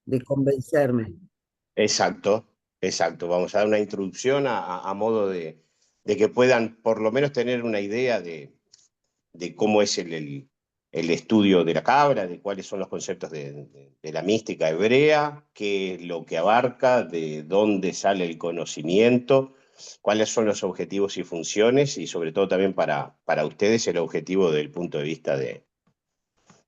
de convencerme. Exacto, exacto. Vamos a dar una introducción a modo de que puedan por lo menos tener una idea de cómo es el estudio de la cabra, de cuáles son los conceptos de la mística hebrea, qué es lo que abarca, de dónde sale el conocimiento, cuáles son los objetivos y funciones, y sobre todo también para ustedes el objetivo desde el punto de vista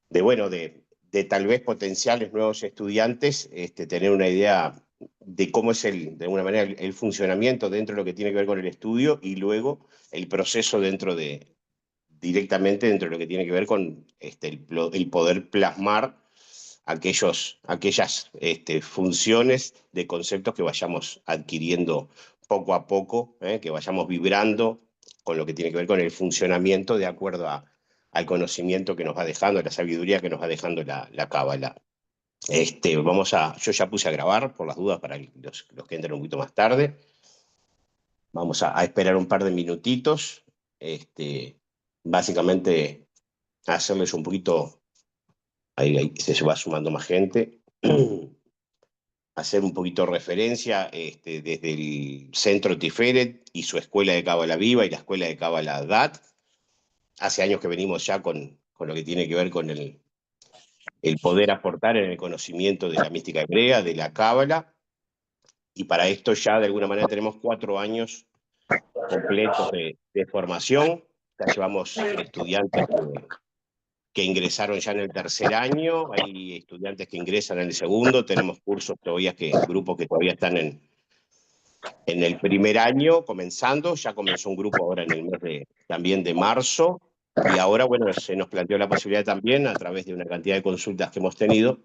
bueno, de tal vez potenciales nuevos estudiantes, tener una idea de cómo es de alguna manera el funcionamiento dentro de lo que tiene que ver con el estudio y luego el proceso directamente dentro de lo que tiene que ver con el poder plasmar aquellas funciones de conceptos que vayamos adquiriendo poco a poco, que vayamos vibrando con lo que tiene que ver con el funcionamiento de acuerdo al conocimiento que nos va dejando, la sabiduría que nos va dejando la cábala. Yo ya puse a grabar por las dudas para los que entren un poquito más tarde. Vamos a esperar un par de minutitos. Básicamente, hacerles un poquito, ahí se va sumando más gente, hacer un poquito referencia desde el Centro Tiferet y su escuela de Cábala Viva y la escuela de Cábala Dat. Hace años que venimos ya con lo que tiene que ver con el poder aportar en el conocimiento de la mística hebrea, de la Cábala, y para esto ya de alguna manera tenemos 4 años completos de formación. Ya llevamos estudiantes que ingresaron ya en el tercer año, hay estudiantes que ingresan en el segundo, tenemos cursos todavía grupos que todavía están en el primer año comenzando, ya comenzó un grupo ahora en el mes también de marzo, y ahora, bueno, se nos planteó la posibilidad también, a través de una cantidad de consultas que hemos tenido,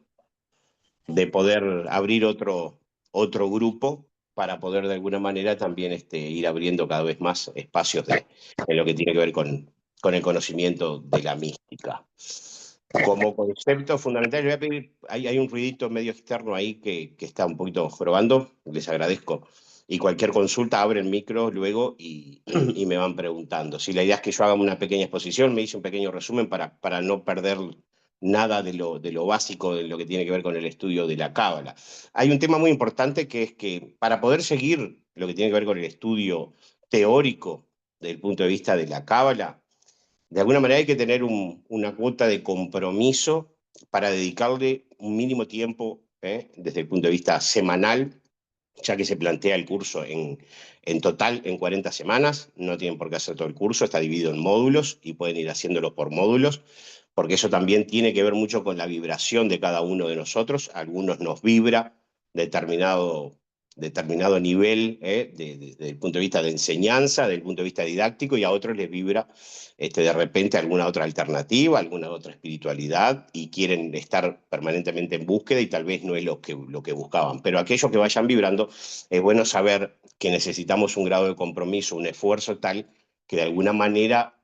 de poder abrir otro grupo para poder de alguna manera también ir abriendo cada vez más espacios en lo que tiene que ver con el conocimiento de la mística. Como concepto fundamental, le voy a pedir, hay un ruidito medio externo ahí que está un poquito jorobando, les agradezco. Y cualquier consulta, abren micro luego y me van preguntando. Si la idea es que yo haga una pequeña exposición, me hice un pequeño resumen para no perder nada de lo básico de lo que tiene que ver con el estudio de la cábala. Hay un tema muy importante que es que para poder seguir lo que tiene que ver con el estudio teórico desde el punto de vista de la cábala, de alguna manera hay que tener una cuota de compromiso para dedicarle un mínimo tiempo, desde el punto de vista semanal, ya que se plantea el curso en total en 40 semanas. No tienen por qué hacer todo el curso, está dividido en módulos y pueden ir haciéndolo por módulos, porque eso también tiene que ver mucho con la vibración de cada uno de nosotros. A algunos nos vibra determinado nivel, desde el punto de vista de enseñanza, desde el punto de vista didáctico, y a otros les vibra de repente alguna otra alternativa, alguna otra espiritualidad, y quieren estar permanentemente en búsqueda y tal vez no es lo que buscaban. Pero aquellos que vayan vibrando, es bueno saber que necesitamos un grado de compromiso, un esfuerzo tal que de alguna manera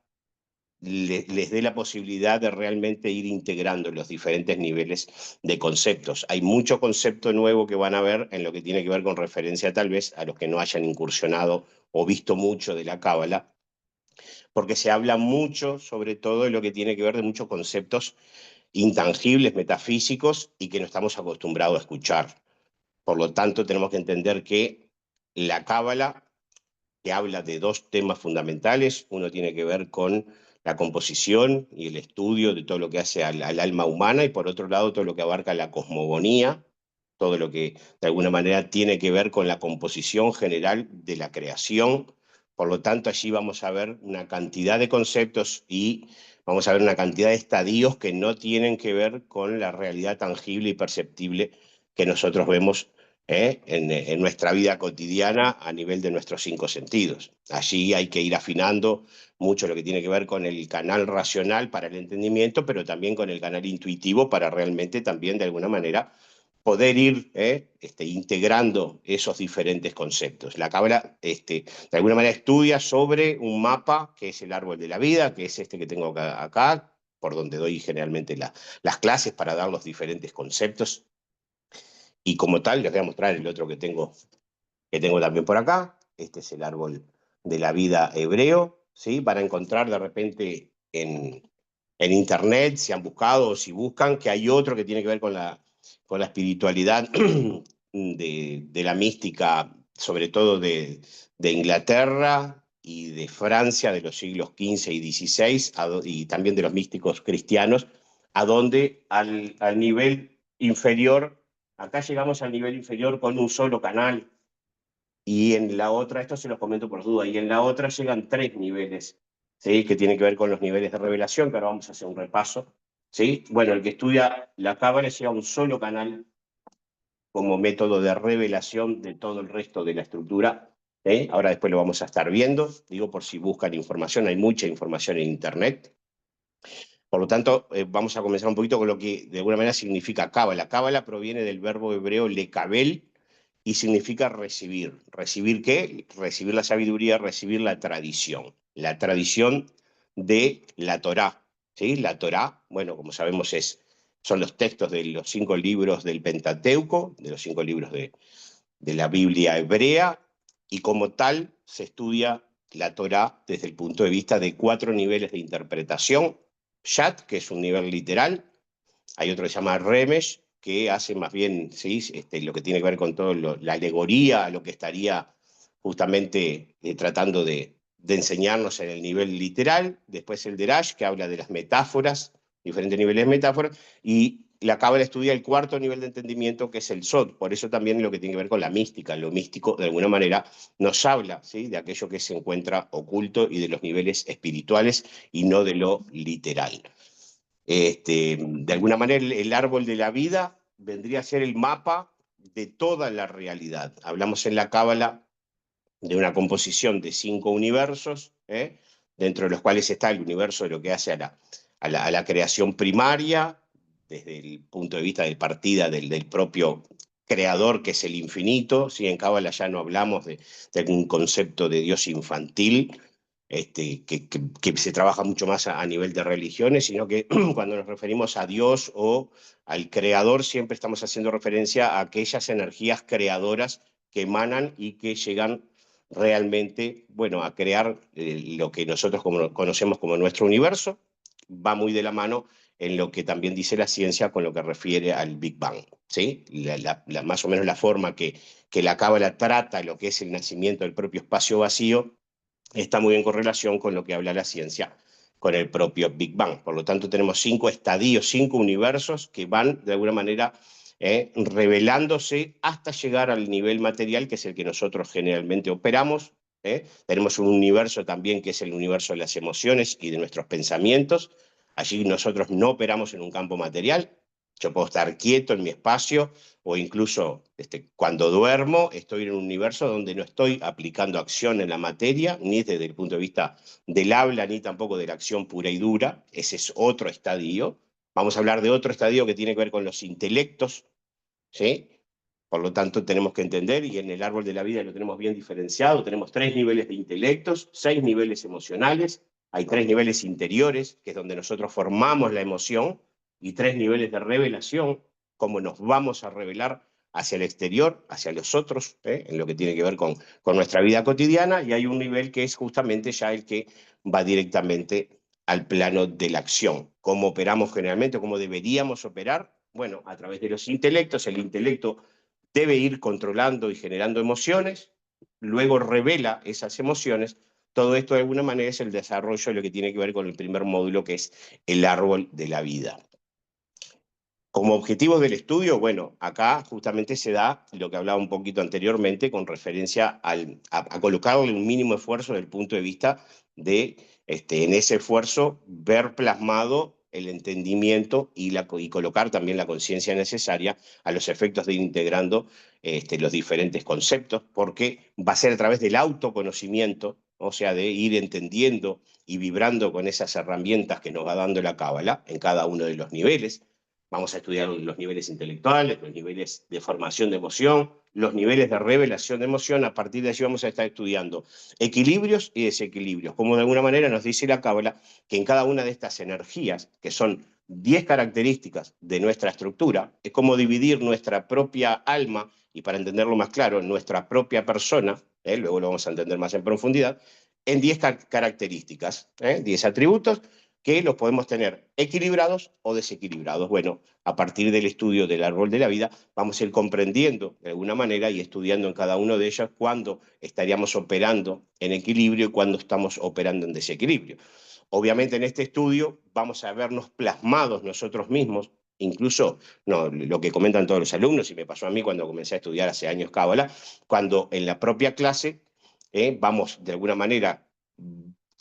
les dé la posibilidad de realmente ir integrando los diferentes niveles de conceptos. Hay mucho concepto nuevo que van a ver en lo que tiene que ver con referencia tal vez a los que no hayan incursionado o visto mucho de la cábala, porque se habla mucho, sobre todo, de lo que tiene que ver de muchos conceptos intangibles, metafísicos, y que no estamos acostumbrados a escuchar. Por lo tanto, tenemos que entender que la cábala, que habla de 2 temas fundamentales, uno tiene que ver con la composición y el estudio de todo lo que hace al alma humana, y por otro lado todo lo que abarca la cosmogonía, todo lo que de alguna manera tiene que ver con la composición general de la creación. Por lo tanto, allí vamos a ver una cantidad de conceptos y vamos a ver una cantidad de estadios que no tienen que ver con la realidad tangible y perceptible que nosotros vemos en nuestra vida cotidiana a nivel de nuestros 5 sentidos. Allí hay que ir afinando mucho lo que tiene que ver con el canal racional para el entendimiento, pero también con el canal intuitivo para realmente también de alguna manera poder ir integrando esos diferentes conceptos. La cábala, de alguna manera, estudia sobre un mapa que es el árbol de la vida, que es este que tengo acá, por donde doy generalmente las clases para dar los diferentes conceptos. Y como tal, les voy a mostrar el otro que tengo también por acá. Este es el árbol de la vida hebreo, ¿sí? Van a encontrar de repente en internet, si han buscado o si buscan, que hay otro que tiene que ver con con la espiritualidad de la mística, sobre todo de Inglaterra y de Francia de los siglos XV y XVI, y también de los místicos cristianos, a donde al nivel inferior, acá llegamos al nivel inferior con un solo canal, y en la otra, esto se los comento por duda, y en la otra llegan 3 niveles, ¿sí? Que tienen que ver con los niveles de revelación, que ahora vamos a hacer un repaso. ¿Sí? Bueno, el que estudia la Cábala llega a un solo canal como método de revelación de todo el resto de la estructura. Ahora después lo vamos a estar viendo, digo por si buscan información, hay mucha información en Internet. Por lo tanto, vamos a comenzar un poquito con lo que de alguna manera significa Cábala. Cábala proviene del verbo hebreo lekabel y significa recibir. ¿Recibir qué? Recibir la sabiduría, recibir la tradición. La tradición de la Torá. ¿Sí? La Torá, bueno, como sabemos, son los textos de los 5 libros del Pentateuco, de los 5 libros de la Biblia hebrea, y como tal se estudia la Torá desde el punto de vista de 4 niveles de interpretación. Shat, que es un nivel literal, hay otro que se llama Remesh, que hace más bien, ¿sí? Lo que tiene que ver con toda la alegoría, lo que estaría justamente tratando de enseñarnos en el nivel literal. Después el Derash, que habla de las metáforas, diferentes niveles de metáforas, y la Cábala estudia el 4 nivel de entendimiento, que es el Sod. Por eso también lo que tiene que ver con la mística. Lo místico, de alguna manera, nos habla, ¿sí? De aquello que se encuentra oculto y de los niveles espirituales y no de lo literal. De alguna manera, el árbol de la vida vendría a ser el mapa de toda la realidad. Hablamos en la Cábala de una composición de 5 universos, dentro de los cuales está el universo de lo que hace a la creación primaria, desde el punto de vista de partida del propio creador, que es el infinito. ¿Sí? En Cábala ya no hablamos de un concepto de Dios infantil, que se trabaja mucho más a nivel de religiones, sino que cuando nos referimos a Dios o al creador, siempre estamos haciendo referencia a aquellas energías creadoras que emanan y que llegan realmente, bueno, a crear lo que nosotros conocemos como nuestro universo. Va muy de la mano en lo que también dice la ciencia con lo que refiere al Big Bang. ¿Sí? Más o menos la forma que la Cábala trata lo que es el nacimiento del propio espacio vacío está muy en correlación con lo que habla la ciencia con el propio Big Bang. Por lo tanto, tenemos 5 estadios, 5 universos que van de alguna manera revelándose hasta llegar al nivel material, que es el que nosotros generalmente operamos. Tenemos un universo también que es el universo de las emociones y de nuestros pensamientos. Allí nosotros no operamos en un campo material. Yo puedo estar quieto en mi espacio o incluso cuando duermo estoy en un universo donde no estoy aplicando acción en la materia, ni desde el punto de vista del habla, ni tampoco de la acción pura y dura. Ese es otro estadio. Vamos a hablar de otro estadio que tiene que ver con los intelectos, ¿sí? Por lo tanto, tenemos que entender, y en el árbol de la vida lo tenemos bien diferenciado, tenemos 3 niveles de intelectos, 6 niveles emocionales, hay 3 niveles interiores, que es donde nosotros formamos la emoción, y 3 niveles de revelación, cómo nos vamos a revelar hacia el exterior, hacia los otros, en lo que tiene que ver con nuestra vida cotidiana, y hay un nivel que es justamente ya el que va directamente al plano de la acción. ¿Cómo operamos generalmente? ¿Cómo deberíamos operar? Bueno, a través de los intelectos. El intelecto debe ir controlando y generando emociones, luego revela esas emociones. Todo esto de alguna manera es el desarrollo de lo que tiene que ver con el primer módulo, que es el árbol de la vida. Como objetivos del estudio, bueno, acá justamente se da lo que hablaba un poquito anteriormente con referencia a colocarle un mínimo esfuerzo desde el punto de vista de, en ese esfuerzo, ver plasmado el entendimiento y colocar también la conciencia necesaria a los efectos de ir integrando los diferentes conceptos, porque va a ser a través del autoconocimiento, o sea, de ir entendiendo y vibrando con esas herramientas que nos va dando la Cábala en cada uno de los niveles. Vamos a estudiar los niveles intelectuales, los niveles de formación de emoción, los niveles de revelación de emoción. A partir de allí vamos a estar estudiando equilibrios y desequilibrios. Como de alguna manera nos dice la Cábala que en cada una de estas energías, que son 10 características de nuestra estructura, es como dividir nuestra propia alma, y para entenderlo más claro, nuestra propia persona, luego lo vamos a entender más en profundidad, en 10 características, 10 atributos, que los podemos tener equilibrados o desequilibrados. Bueno, a partir del estudio del árbol de la vida, vamos a ir comprendiendo de alguna manera y estudiando en cada uno de ellos cuándo estaríamos operando en equilibrio y cuándo estamos operando en desequilibrio. Obviamente en este estudio vamos a vernos plasmados nosotros mismos, incluso no, lo que comentan todos los alumnos, y me pasó a mí cuando comencé a estudiar hace años Cábala, cuando en la propia clase vamos de alguna manera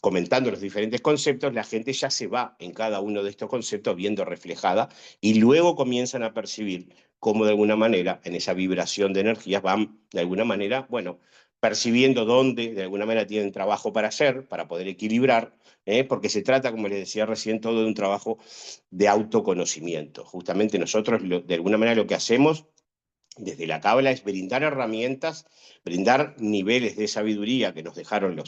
comentando los diferentes conceptos, la gente ya se va en cada uno de estos conceptos viendo reflejada y luego comienzan a percibir cómo de alguna manera en esa vibración de energías van de alguna manera, bueno, percibiendo dónde de alguna manera tienen trabajo para hacer, para poder equilibrar, porque se trata, como les decía recién, todo de un trabajo de autoconocimiento. Justamente nosotros de alguna manera lo que hacemos desde la Cábala es brindar herramientas, brindar niveles de sabiduría que nos dejaron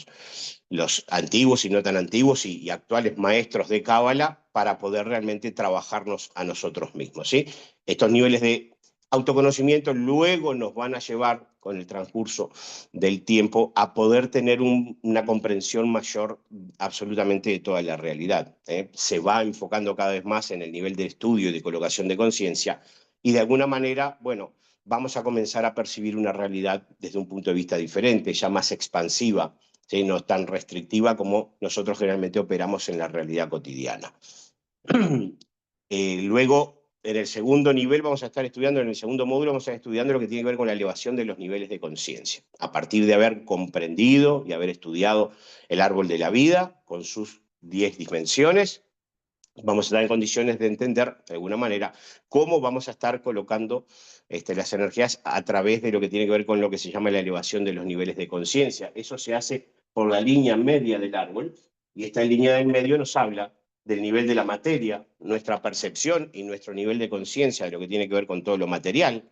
los antiguos y no tan antiguos y actuales maestros de Cábala para poder realmente trabajarnos a nosotros mismos, ¿sí? Estos niveles de autoconocimiento luego nos van a llevar con el transcurso del tiempo a poder tener una comprensión mayor absolutamente de toda la realidad. Se va enfocando cada vez más en el nivel de estudio y de colocación de conciencia y de alguna manera, bueno, vamos a comenzar a percibir una realidad desde un punto de vista diferente, ya más expansiva, ¿sí? No tan restrictiva como nosotros generalmente operamos en la realidad cotidiana. Luego, en el segundo nivel vamos a estar estudiando, en el segundo módulo vamos a estar estudiando lo que tiene que ver con la elevación de los niveles de conciencia. A partir de haber comprendido y haber estudiado el árbol de la vida con sus 10 dimensiones, vamos a estar en condiciones de entender, de alguna manera, cómo vamos a estar colocando las energías a través de lo que tiene que ver con lo que se llama la elevación de los niveles de conciencia. Eso se hace por la línea media del árbol, y esta línea del medio nos habla del nivel de la materia, nuestra percepción y nuestro nivel de conciencia de lo que tiene que ver con todo lo material,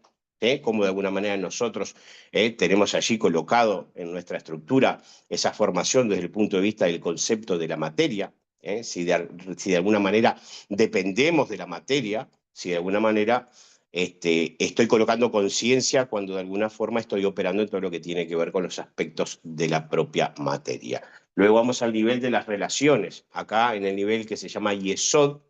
cómo de alguna manera nosotros tenemos allí colocado en nuestra estructura esa formación desde el punto de vista del concepto de la materia, si de alguna manera dependemos de la materia, si de alguna manera estoy colocando conciencia cuando de alguna forma estoy operando en todo lo que tiene que ver con los aspectos de la propia materia. Luego vamos al nivel de las relaciones. Acá en el nivel que se llama Yesod,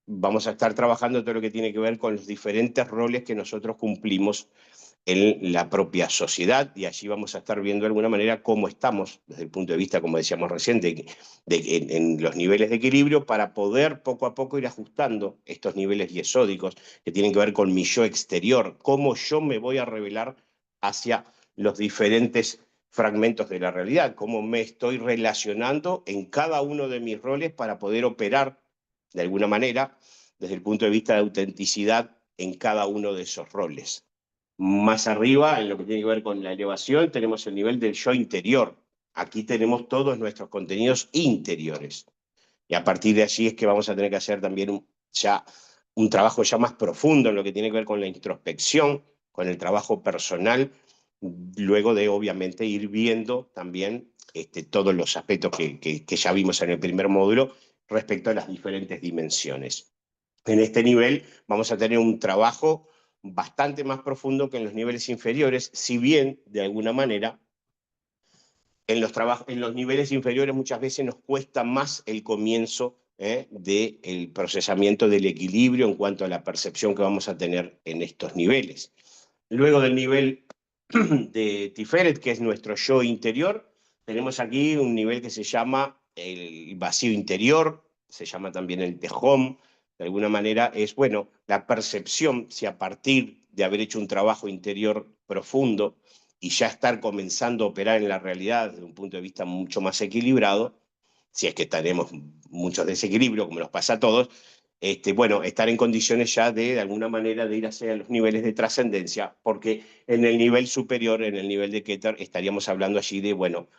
vamos a estar trabajando todo lo que tiene que ver con los diferentes roles que nosotros cumplimos en la propia sociedad, y allí vamos a estar viendo de alguna manera cómo estamos desde el punto de vista, como decíamos recién, en los niveles de equilibrio para poder poco a poco ir ajustando estos niveles yesódicos que tienen que ver con mi yo exterior, cómo yo me voy a revelar hacia los diferentes fragmentos de la realidad, cómo me estoy relacionando en cada uno de mis roles para poder operar de alguna manera desde el punto de vista de autenticidad en cada uno de esos roles. Más arriba, en lo que tiene que ver con la elevación, tenemos el nivel del yo interior. Aquí tenemos todos nuestros contenidos interiores. Y a partir de allí es que vamos a tener que hacer también un trabajo ya más profundo en lo que tiene que ver con la introspección, con el trabajo personal, luego de obviamente ir viendo también todos los aspectos que ya vimos en el primer módulo respecto a las diferentes dimensiones. En este nivel vamos a tener un trabajo bastante más profundo que en los niveles inferiores, si bien de alguna manera en los niveles inferiores muchas veces nos cuesta más el comienzo del procesamiento del equilibrio en cuanto a la percepción que vamos a tener en estos niveles. Luego del nivel de Tiferet, que es nuestro yo interior, tenemos aquí un nivel que se llama el vacío interior, se llama también el tejón. De alguna manera es, bueno, la percepción, si a partir de haber hecho un trabajo interior profundo y ya estar comenzando a operar en la realidad desde un punto de vista mucho más equilibrado, si es que tenemos muchos desequilibrios, como nos pasa a todos, bueno, estar en condiciones ya de alguna manera de ir hacia los niveles de trascendencia, porque en el nivel superior, en el nivel de Keter, estaríamos hablando allí de, bueno,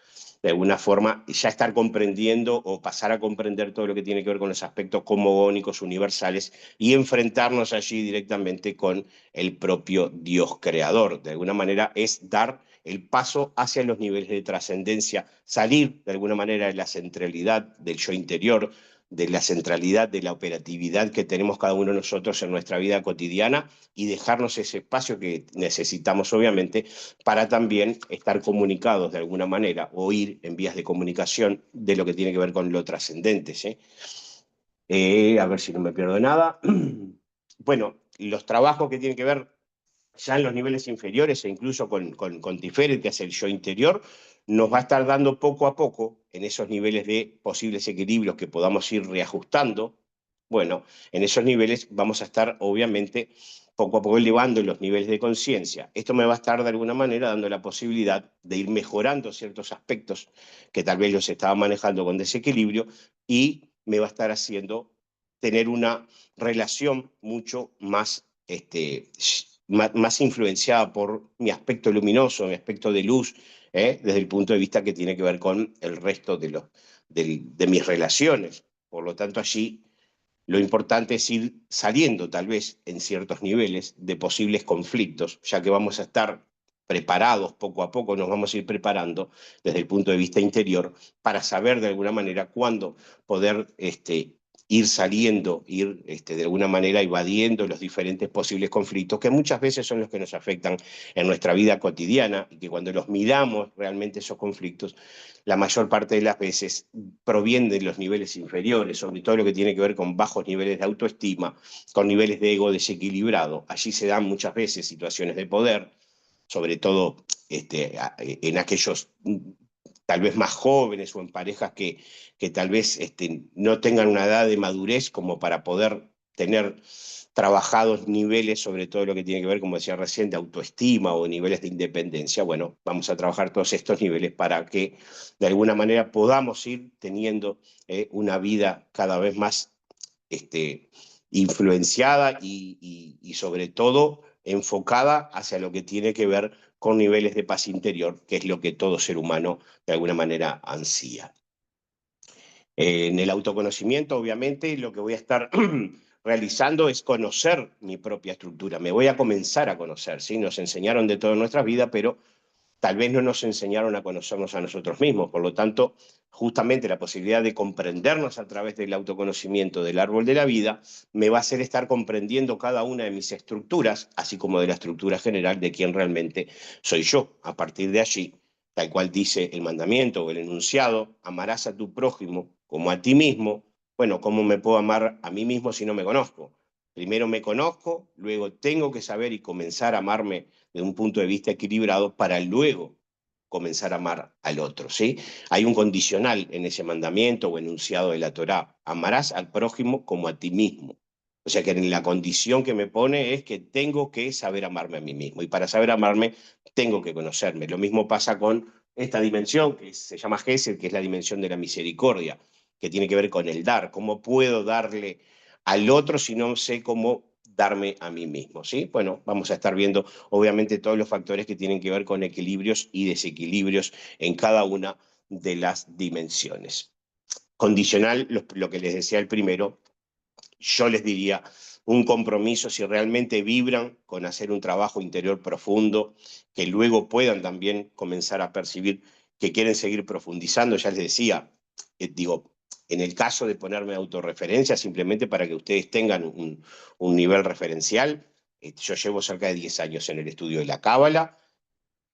de alguna forma ya estar comprendiendo o pasar a comprender todo lo que tiene que ver con los aspectos cosmogónicos universales y enfrentarnos allí directamente con el propio Dios creador. De alguna manera es dar el paso hacia los niveles de trascendencia, salir de alguna manera de la centralidad del yo interior, de la centralidad, de la operatividad que tenemos cada uno de nosotros en nuestra vida cotidiana y dejarnos ese espacio que necesitamos, obviamente, para también estar comunicados de alguna manera o ir en vías de comunicación de lo que tiene que ver con lo trascendente, ¿sí? A ver si no me pierdo nada. Bueno, los trabajos que tienen que ver ya en los niveles inferiores e incluso con Tiferet, que es el yo interior, nos va a estar dando poco a poco en esos niveles de posibles equilibrios que podamos ir reajustando. Bueno, en esos niveles vamos a estar obviamente poco a poco elevando los niveles de conciencia. Esto me va a estar de alguna manera dando la posibilidad de ir mejorando ciertos aspectos que tal vez los estaba manejando con desequilibrio y me va a estar haciendo tener una relación mucho más más influenciada por mi aspecto luminoso, mi aspecto de luz, desde el punto de vista que tiene que ver con el resto de mis relaciones. Por lo tanto, allí lo importante es ir saliendo, tal vez, en ciertos niveles de posibles conflictos, ya que vamos a estar preparados poco a poco, nos vamos a ir preparando desde el punto de vista interior para saber de alguna manera cuándo poder ir saliendo, ir de alguna manera evadiendo los diferentes posibles conflictos que muchas veces son los que nos afectan en nuestra vida cotidiana y que cuando los miramos realmente esos conflictos, la mayor parte de las veces provienen de los niveles inferiores, sobre todo lo que tiene que ver con bajos niveles de autoestima, con niveles de ego desequilibrado. Allí se dan muchas veces situaciones de poder, sobre todo en aquellos tal vez más jóvenes o en parejas que tal vez no tengan una edad de madurez como para poder tener trabajados niveles, sobre todo lo que tiene que ver, como decía recién, de autoestima o niveles de independencia. Bueno, vamos a trabajar todos estos niveles para que de alguna manera podamos ir teniendo una vida cada vez más influenciada y sobre todo enfocada hacia lo que tiene que ver con niveles de paz interior, que es lo que todo ser humano de alguna manera ansía. En el autoconocimiento, obviamente, lo que voy a estar realizando es conocer mi propia estructura. Me voy a comenzar a conocer, ¿sí? Nos enseñaron de toda nuestra vida, pero tal vez no nos enseñaron a conocernos a nosotros mismos. Por lo tanto, justamente la posibilidad de comprendernos a través del autoconocimiento del árbol de la vida me va a hacer estar comprendiendo cada una de mis estructuras, así como de la estructura general de quién realmente soy yo. A partir de allí, tal cual dice el mandamiento o el enunciado, amarás a tu prójimo como a ti mismo. Bueno, ¿cómo me puedo amar a mí mismo si no me conozco? Primero me conozco, luego tengo que saber y comenzar a amarme de un punto de vista equilibrado para luego comenzar a amar al otro, ¿sí? Hay un condicional en ese mandamiento o enunciado de la Torá. Amarás al prójimo como a ti mismo. O sea que en la condición que me pone es que tengo que saber amarme a mí mismo. Y para saber amarme, tengo que conocerme. Lo mismo pasa con esta dimensión que se llama Gesed, que es la dimensión de la misericordia, que tiene que ver con el dar. ¿Cómo puedo darle al otro si no sé cómo darme a mí mismo? ¿Sí? Bueno, vamos a estar viendo obviamente todos los factores que tienen que ver con equilibrios y desequilibrios en cada una de las dimensiones. Condicional, lo que les decía el primero, yo les diría un compromiso si realmente vibran con hacer un trabajo interior profundo, que luego puedan también comenzar a percibir que quieren seguir profundizando. Ya les decía, digo, en el caso de ponerme autorreferencia, simplemente para que ustedes tengan un nivel referencial, yo llevo cerca de 10 años en el estudio de la Cábala.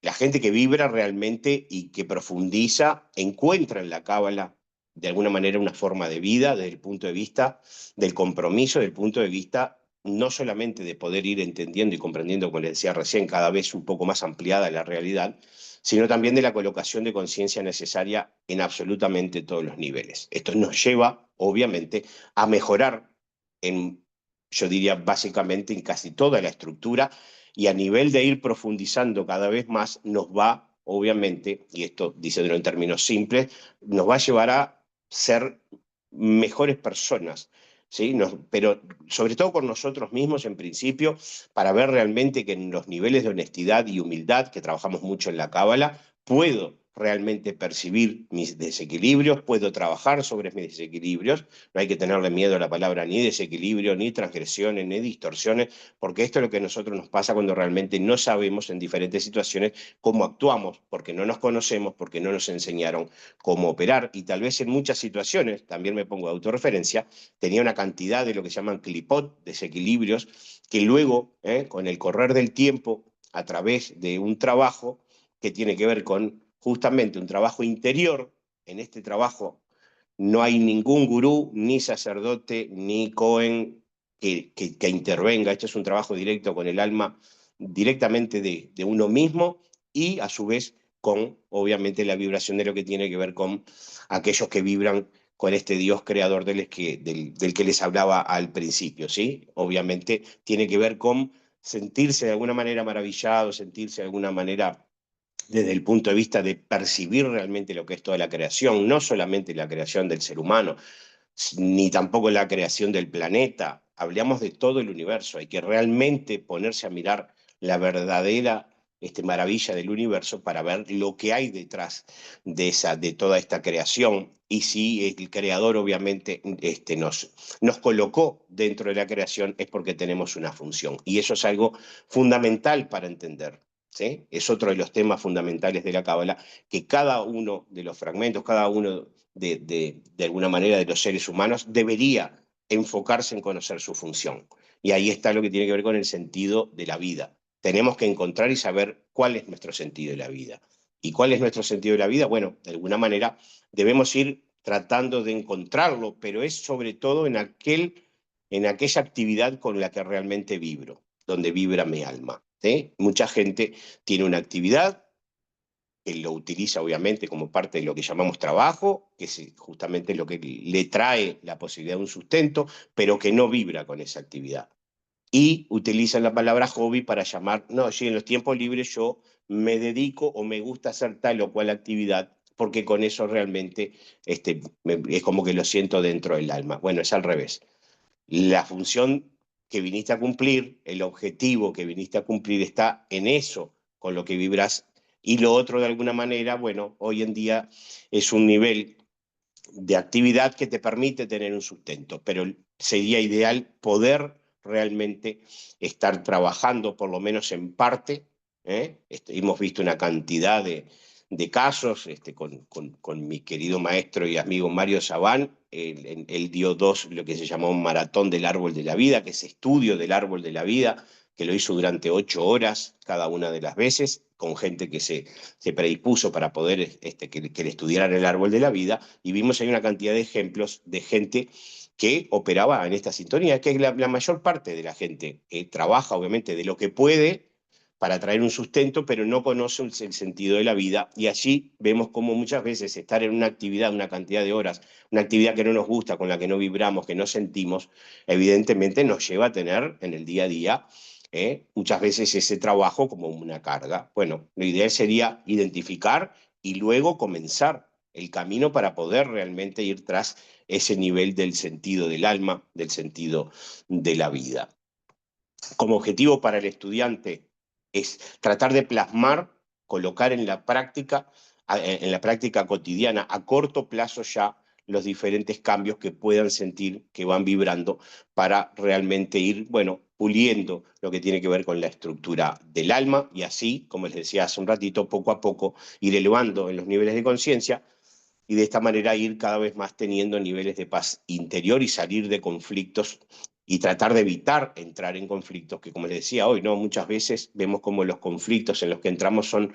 La gente que vibra realmente y que profundiza encuentra en la Cábala de alguna manera una forma de vida desde el punto de vista del compromiso, desde el punto de vista no solamente de poder ir entendiendo y comprendiendo, como les decía recién, cada vez un poco más ampliada la realidad, sino también de la colocación de conciencia necesaria en absolutamente todos los niveles. Esto nos lleva, obviamente, a mejorar en, yo diría, básicamente en casi toda la estructura y a nivel de ir profundizando cada vez más nos va, obviamente, y esto diciéndolo en términos simples, nos va a llevar a ser mejores personas, ¿sí? Pero sobre todo con nosotros mismos en principio, para ver realmente que en los niveles de honestidad y humildad, que trabajamos mucho en la Cábala, puedo realmente percibir mis desequilibrios, puedo trabajar sobre mis desequilibrios, no hay que tenerle miedo a la palabra ni desequilibrio, ni transgresiones, ni distorsiones, porque esto es lo que a nosotros nos pasa cuando realmente no sabemos en diferentes situaciones cómo actuamos, porque no nos conocemos, porque no nos enseñaron cómo operar, y tal vez en muchas situaciones, también me pongo de autorreferencia, tenía una cantidad de lo que se llaman clipot, desequilibrios, que luego, con el correr del tiempo, a través de un trabajo que tiene que ver con justamente un trabajo interior. En este trabajo no hay ningún gurú, ni sacerdote, ni Cohen que intervenga. Esto es un trabajo directo con el alma, directamente de uno mismo y a su vez con, obviamente, la vibración de lo que tiene que ver con aquellos que vibran con este Dios creador del que les hablaba al principio, ¿sí? Obviamente tiene que ver con sentirse de alguna manera maravillado, sentirse de alguna manera desde el punto de vista de percibir realmente lo que es toda la creación, no solamente la creación del ser humano, ni tampoco la creación del planeta, hablamos de todo el universo, hay que realmente ponerse a mirar la verdadera maravilla del universo para ver lo que hay detrás de toda esta creación. Y si el creador obviamente nos colocó dentro de la creación es porque tenemos una función. Y eso es algo fundamental para entender. ¿Sí? Es otro de los temas fundamentales de la Cábala, que cada uno de los fragmentos, cada uno de alguna manera de los seres humanos debería enfocarse en conocer su función. Y ahí está lo que tiene que ver con el sentido de la vida. Tenemos que encontrar y saber cuál es nuestro sentido de la vida. ¿Y cuál es nuestro sentido de la vida? Bueno, de alguna manera debemos ir tratando de encontrarlo, pero es sobre todo en aquella actividad con la que realmente vibro, donde vibra mi alma. ¿Sí? Mucha gente tiene una actividad que lo utiliza obviamente como parte de lo que llamamos trabajo, que es justamente lo que le trae la posibilidad de un sustento, pero que no vibra con esa actividad. Y utilizan la palabra hobby para llamar, no, sí, en los tiempos libres yo me dedico o me gusta hacer tal o cual actividad, porque con eso realmente es como que lo siento dentro del alma. Bueno, es al revés. La función que viniste a cumplir, el objetivo que viniste a cumplir está en eso con lo que vibras, y lo otro de alguna manera, bueno, hoy en día es un nivel de actividad que te permite tener un sustento, pero sería ideal poder realmente estar trabajando por lo menos en parte. Hemos visto una cantidad de casos con mi querido maestro y amigo Mario Sabán. Él dio lo que se llamó un maratón del árbol de la vida, que es estudio del árbol de la vida, que lo hizo durante 8 horas cada una de las veces, con gente que se predispuso para poder que le estudiaran el árbol de la vida, y vimos ahí una cantidad de ejemplos de gente que operaba en esta sintonía, que es la mayor parte de la gente trabaja obviamente de lo que puede para traer un sustento, pero no conoce el sentido de la vida, y allí vemos cómo muchas veces estar en una actividad, una cantidad de horas, una actividad que no nos gusta, con la que no vibramos, que no sentimos, evidentemente nos lleva a tener en el día a día muchas veces ese trabajo como una carga. Bueno, lo ideal sería identificar y luego comenzar el camino para poder realmente ir tras ese nivel del sentido del alma, del sentido de la vida. Como objetivo para el estudiante es tratar de plasmar, colocar en la práctica cotidiana, a corto plazo ya, los diferentes cambios que puedan sentir que van vibrando para realmente ir, bueno, puliendo lo que tiene que ver con la estructura del alma, y así, como les decía hace un ratito, poco a poco ir elevando en los niveles de conciencia, y de esta manera ir cada vez más teniendo niveles de paz interior y salir de conflictos y tratar de evitar entrar en conflictos que, como les decía hoy, ¿no? Muchas veces vemos como los conflictos en los que entramos son,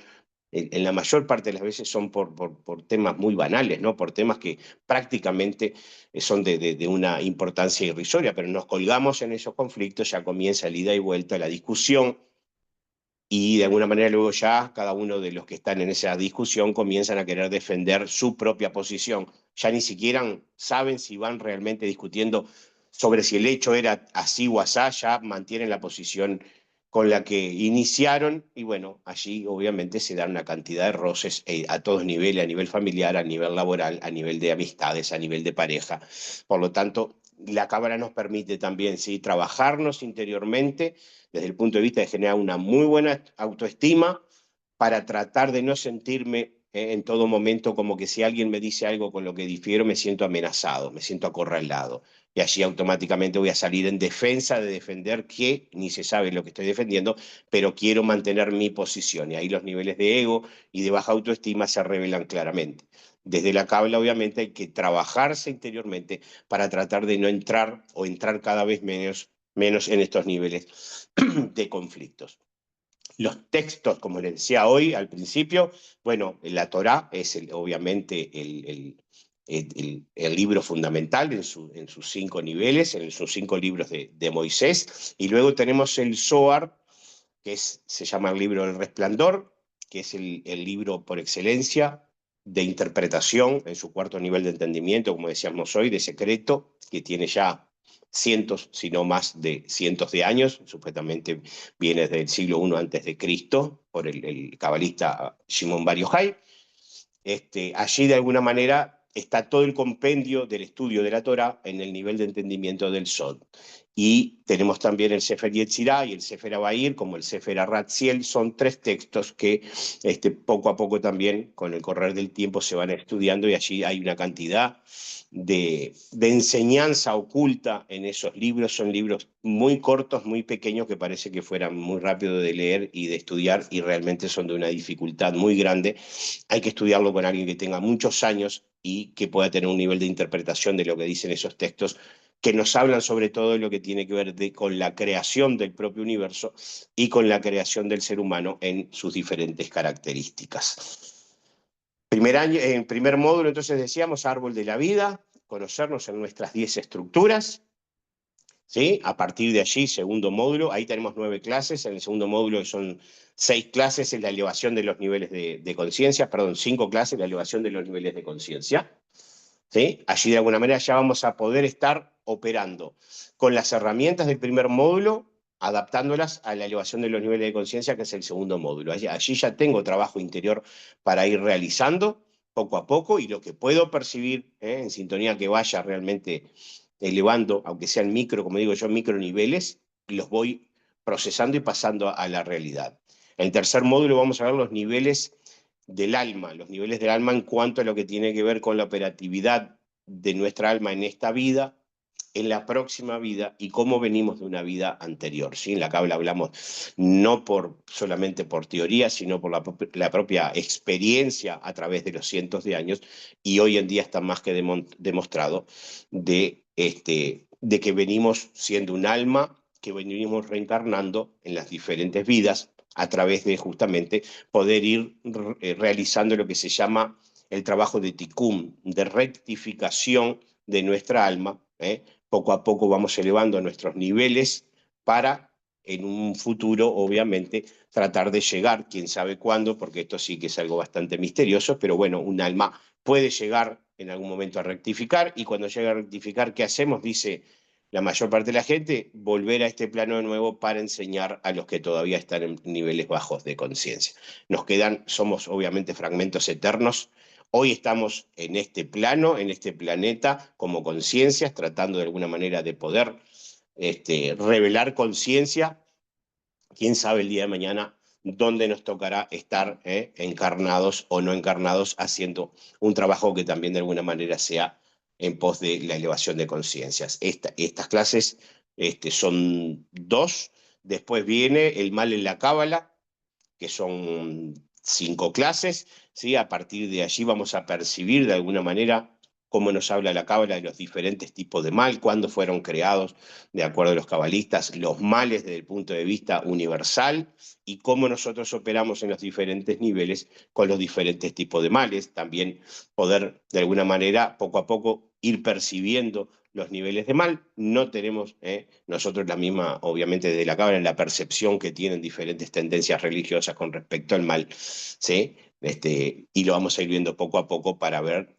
en la mayor parte de las veces, son por temas muy banales, ¿no? Por temas que prácticamente son de una importancia irrisoria, pero nos colgamos en esos conflictos, ya comienza el ida y vuelta, la discusión, y de alguna manera luego ya cada uno de los que están en esa discusión comienzan a querer defender su propia posición. Ya ni siquiera saben si van realmente discutiendo sobre si el hecho era así o asá, ya mantienen la posición con la que iniciaron, y bueno, allí obviamente se dan una cantidad de roces a todos niveles, a nivel familiar, a nivel laboral, a nivel de amistades, a nivel de pareja. Por lo tanto, la cámara nos permite también, ¿sí?, trabajarnos interiormente desde el punto de vista de generar una muy buena autoestima, para tratar de no sentirme en todo momento, como que si alguien me dice algo con lo que difiero, me siento amenazado, me siento acorralado. Y allí automáticamente voy a salir en defensa de defender que ni se sabe lo que estoy defendiendo, pero quiero mantener mi posición. Y ahí los niveles de ego y de baja autoestima se revelan claramente. Desde la Cábala, obviamente, hay que trabajarse interiormente para tratar de no entrar o entrar cada vez menos en estos niveles de conflictos. Los textos, como les decía hoy al principio, bueno, la Torá es obviamente el libro fundamental en sus 5 niveles, en sus 5 libros de Moisés, y luego tenemos el Zohar, se llama el libro del Resplandor, que es el libro por excelencia de interpretación en su 4.º nivel de entendimiento, como decíamos hoy, de secreto, que tiene ya cientos, si no más de cientos de años, supuestamente viene desde el siglo I antes de Cristo, por el cabalista Shimon Bar Yochai. Allí de alguna manera está todo el compendio del estudio de la Torá en el nivel de entendimiento del Sod. Y tenemos también el Sefer Yetzirah y el Sefer Abair, como el Sefer Ratziel, son 3 textos que poco a poco también, con el correr del tiempo, se van estudiando, y allí hay una cantidad de enseñanza oculta en esos libros. Son libros muy cortos, muy pequeños, que parece que fueran muy rápidos de leer y de estudiar, y realmente son de una dificultad muy grande. Hay que estudiarlo con alguien que tenga muchos años y que pueda tener un nivel de interpretación de lo que dicen esos textos, que nos hablan sobre todo de lo que tiene que ver con la creación del propio universo y con la creación del ser humano en sus diferentes características. En primer módulo, entonces, decíamos árbol de la vida, conocernos en nuestras 10 estructuras. ¿Sí? A partir de allí, segundo módulo, ahí tenemos 9 clases. En el segundo módulo son 6 clases, es la elevación de los niveles de conciencia, perdón, 5 clases, la elevación de los niveles de conciencia. ¿Sí? Allí de alguna manera ya vamos a poder estar operando con las herramientas del primer módulo, adaptándolas a la elevación de los niveles de conciencia, que es el segundo módulo. Allí ya tengo trabajo interior para ir realizando poco a poco, y lo que puedo percibir en sintonía que vaya realmente elevando, aunque sean micro, como digo yo, micro niveles, los voy procesando y pasando a la realidad. En el tercer módulo vamos a ver los niveles del alma en cuanto a lo que tiene que ver con la operatividad de nuestra alma en esta vida, en la próxima vida, y cómo venimos de una vida anterior. ¿Sí? En la Cábala hablamos no solamente por teoría, sino por la propia experiencia a través de los cientos de años, y hoy en día está más que demostrado de que venimos siendo un alma, que venimos reencarnando en las diferentes vidas, a través de justamente poder ir realizando lo que se llama el trabajo de tikkun, de rectificación de nuestra alma. Poco a poco vamos elevando nuestros niveles para, en un futuro, obviamente, tratar de llegar, quién sabe cuándo, porque esto sí que es algo bastante misterioso, pero bueno, un alma puede llegar en algún momento a rectificar, y cuando llega a rectificar, ¿qué hacemos? Dice la mayor parte de la gente: volver a este plano de nuevo para enseñar a los que todavía están en niveles bajos de conciencia. Somos obviamente fragmentos eternos. Hoy estamos en este plano, en este planeta, como conciencias, tratando de alguna manera de poder revelar conciencia. Quién sabe el día de mañana dónde nos tocará estar encarnados o no encarnados, haciendo un trabajo que también de alguna manera sea en pos de la elevación de conciencias. Estas clases son 2. Después viene el mal en la Cábala, que son 5 clases. ¿Sí? A partir de allí vamos a percibir de alguna manera cómo nos habla la Cábala de los diferentes tipos de mal, cuándo fueron creados, de acuerdo a los cabalistas, los males desde el punto de vista universal, y cómo nosotros operamos en los diferentes niveles con los diferentes tipos de males. También poder, de alguna manera, poco a poco, ir percibiendo los niveles de mal. No tenemos nosotros la misma, obviamente desde la Cábala, la percepción que tienen diferentes tendencias religiosas con respecto al mal, ¿sí? Y lo vamos a ir viendo poco a poco para ver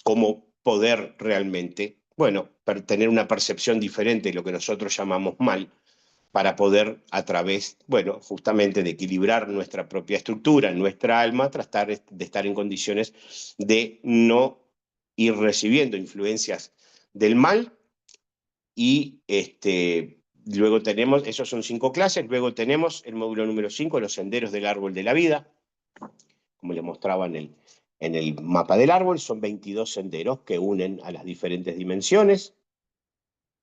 cómo poder realmente, bueno, tener una percepción diferente de lo que nosotros llamamos mal, para poder, a través, bueno, justamente de equilibrar nuestra propia estructura, nuestra alma, tratar de estar en condiciones de no ir recibiendo influencias del mal. Y luego tenemos, esos son 5 clases, luego tenemos el módulo número 5, los senderos del árbol de la vida, como les mostraba en el mapa del árbol, son 22 senderos que unen a las diferentes dimensiones.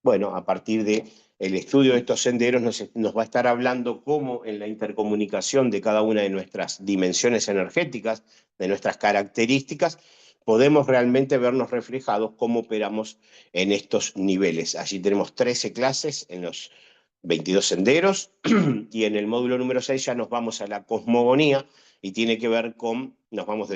Bueno, a partir del estudio de estos senderos nos va a estar hablando cómo en la intercomunicación de cada una de nuestras dimensiones energéticas, de nuestras características, podemos realmente vernos reflejados cómo operamos en estos niveles. Allí tenemos 13 clases en los 22 senderos y en el módulo número 6 ya nos vamos a la cosmogonía y tiene que ver con, nos vamos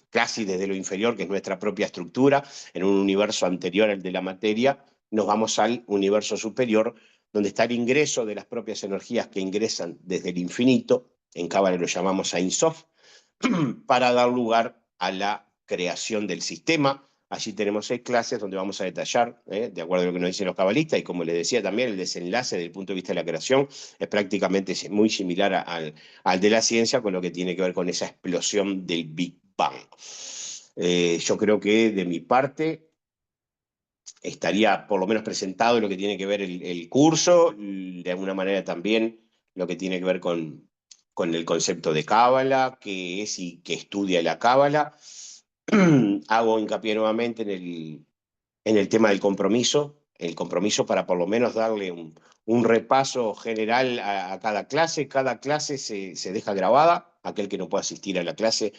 casi desde lo inferior, que es nuestra propia estructura, en un universo anterior al de la materia, nos vamos al universo superior, donde está el ingreso de las propias energías que ingresan desde el infinito, en Cábala lo llamamos Ein Sof, para dar lugar a la creación del sistema. Allí tenemos 6 clases donde vamos a detallar, de acuerdo a lo que nos dicen los cabalistas, y como les decía también, el desenlace desde el punto de vista de la creación es prácticamente muy similar al de la ciencia, con lo que tiene que ver con esa explosión del Big Bang. Yo creo que de mi parte estaría por lo menos presentado lo que tiene que ver el curso, de alguna manera también lo que tiene que ver con el concepto de Cábala, qué es y qué estudia la Cábala. Hago hincapié nuevamente en el tema del compromiso, el compromiso para por lo menos darle un repaso general a cada clase. Cada clase se deja grabada. Aquel que no pueda asistir a la clase,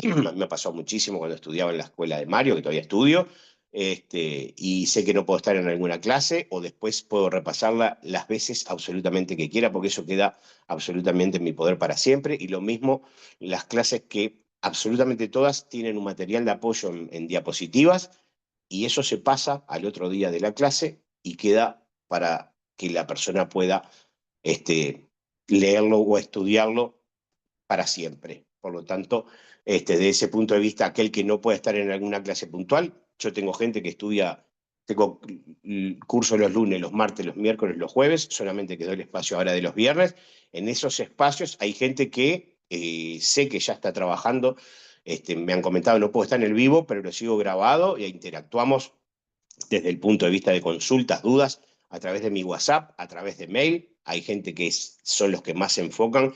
me ha pasado muchísimo cuando estudiaba en la escuela de Mario, que todavía estudio, y sé que no puedo estar en alguna clase o después puedo repasarla las veces absolutamente que quiera, porque eso queda absolutamente en mi poder para siempre. Y lo mismo las clases que absolutamente todas tienen un material de apoyo en diapositivas, y eso se pasa al otro día de la clase y queda para que la persona pueda leerlo o estudiarlo para siempre. Por lo tanto, de ese punto de vista, aquel que no puede estar en alguna clase puntual, yo tengo gente que estudia, tengo curso los lunes, los martes, los miércoles, los jueves, solamente quedó el espacio ahora de los viernes. En esos espacios hay gente que sé que ya está trabajando, me han comentado, no puedo estar en el vivo, pero lo sigo grabado y interactuamos desde el punto de vista de consultas, dudas, a través de mi WhatsApp, a través de mail. Hay gente que son los que más se enfocan,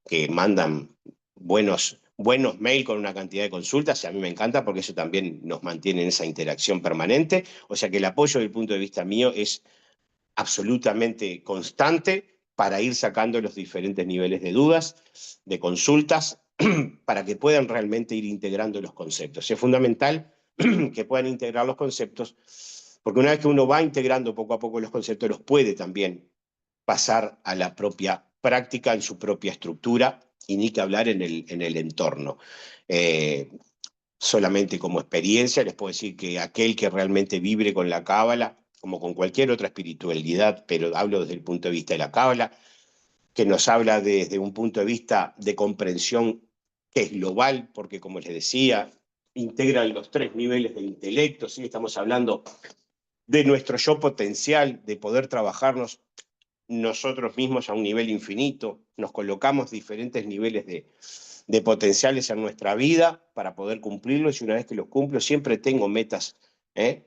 que mandan buenos mail con una cantidad de consultas, y a mí me encanta porque eso también nos mantiene en esa interacción permanente. O sea que el apoyo del punto de vista mío es absolutamente constante para ir sacando los diferentes niveles de dudas, de consultas, para que puedan realmente ir integrando los conceptos. Es fundamental que puedan integrar los conceptos, porque una vez que uno va integrando poco a poco los conceptos, los puede también pasar a la propia práctica en su propia estructura, y ni que hablar en el entorno. Solamente como experiencia les puedo decir que aquel que realmente vibre con la cábala, como con cualquier otra espiritualidad, pero hablo desde el punto de vista de la cábala, que nos habla desde un punto de vista de comprensión que es global, porque como les decía, integran los 3 niveles de intelecto, ¿sí? Estamos hablando de nuestro yo potencial, de poder trabajarnos nosotros mismos a un nivel infinito, nos colocamos diferentes niveles de potenciales en nuestra vida para poder cumplirlos, y una vez que los cumplo siempre tengo metas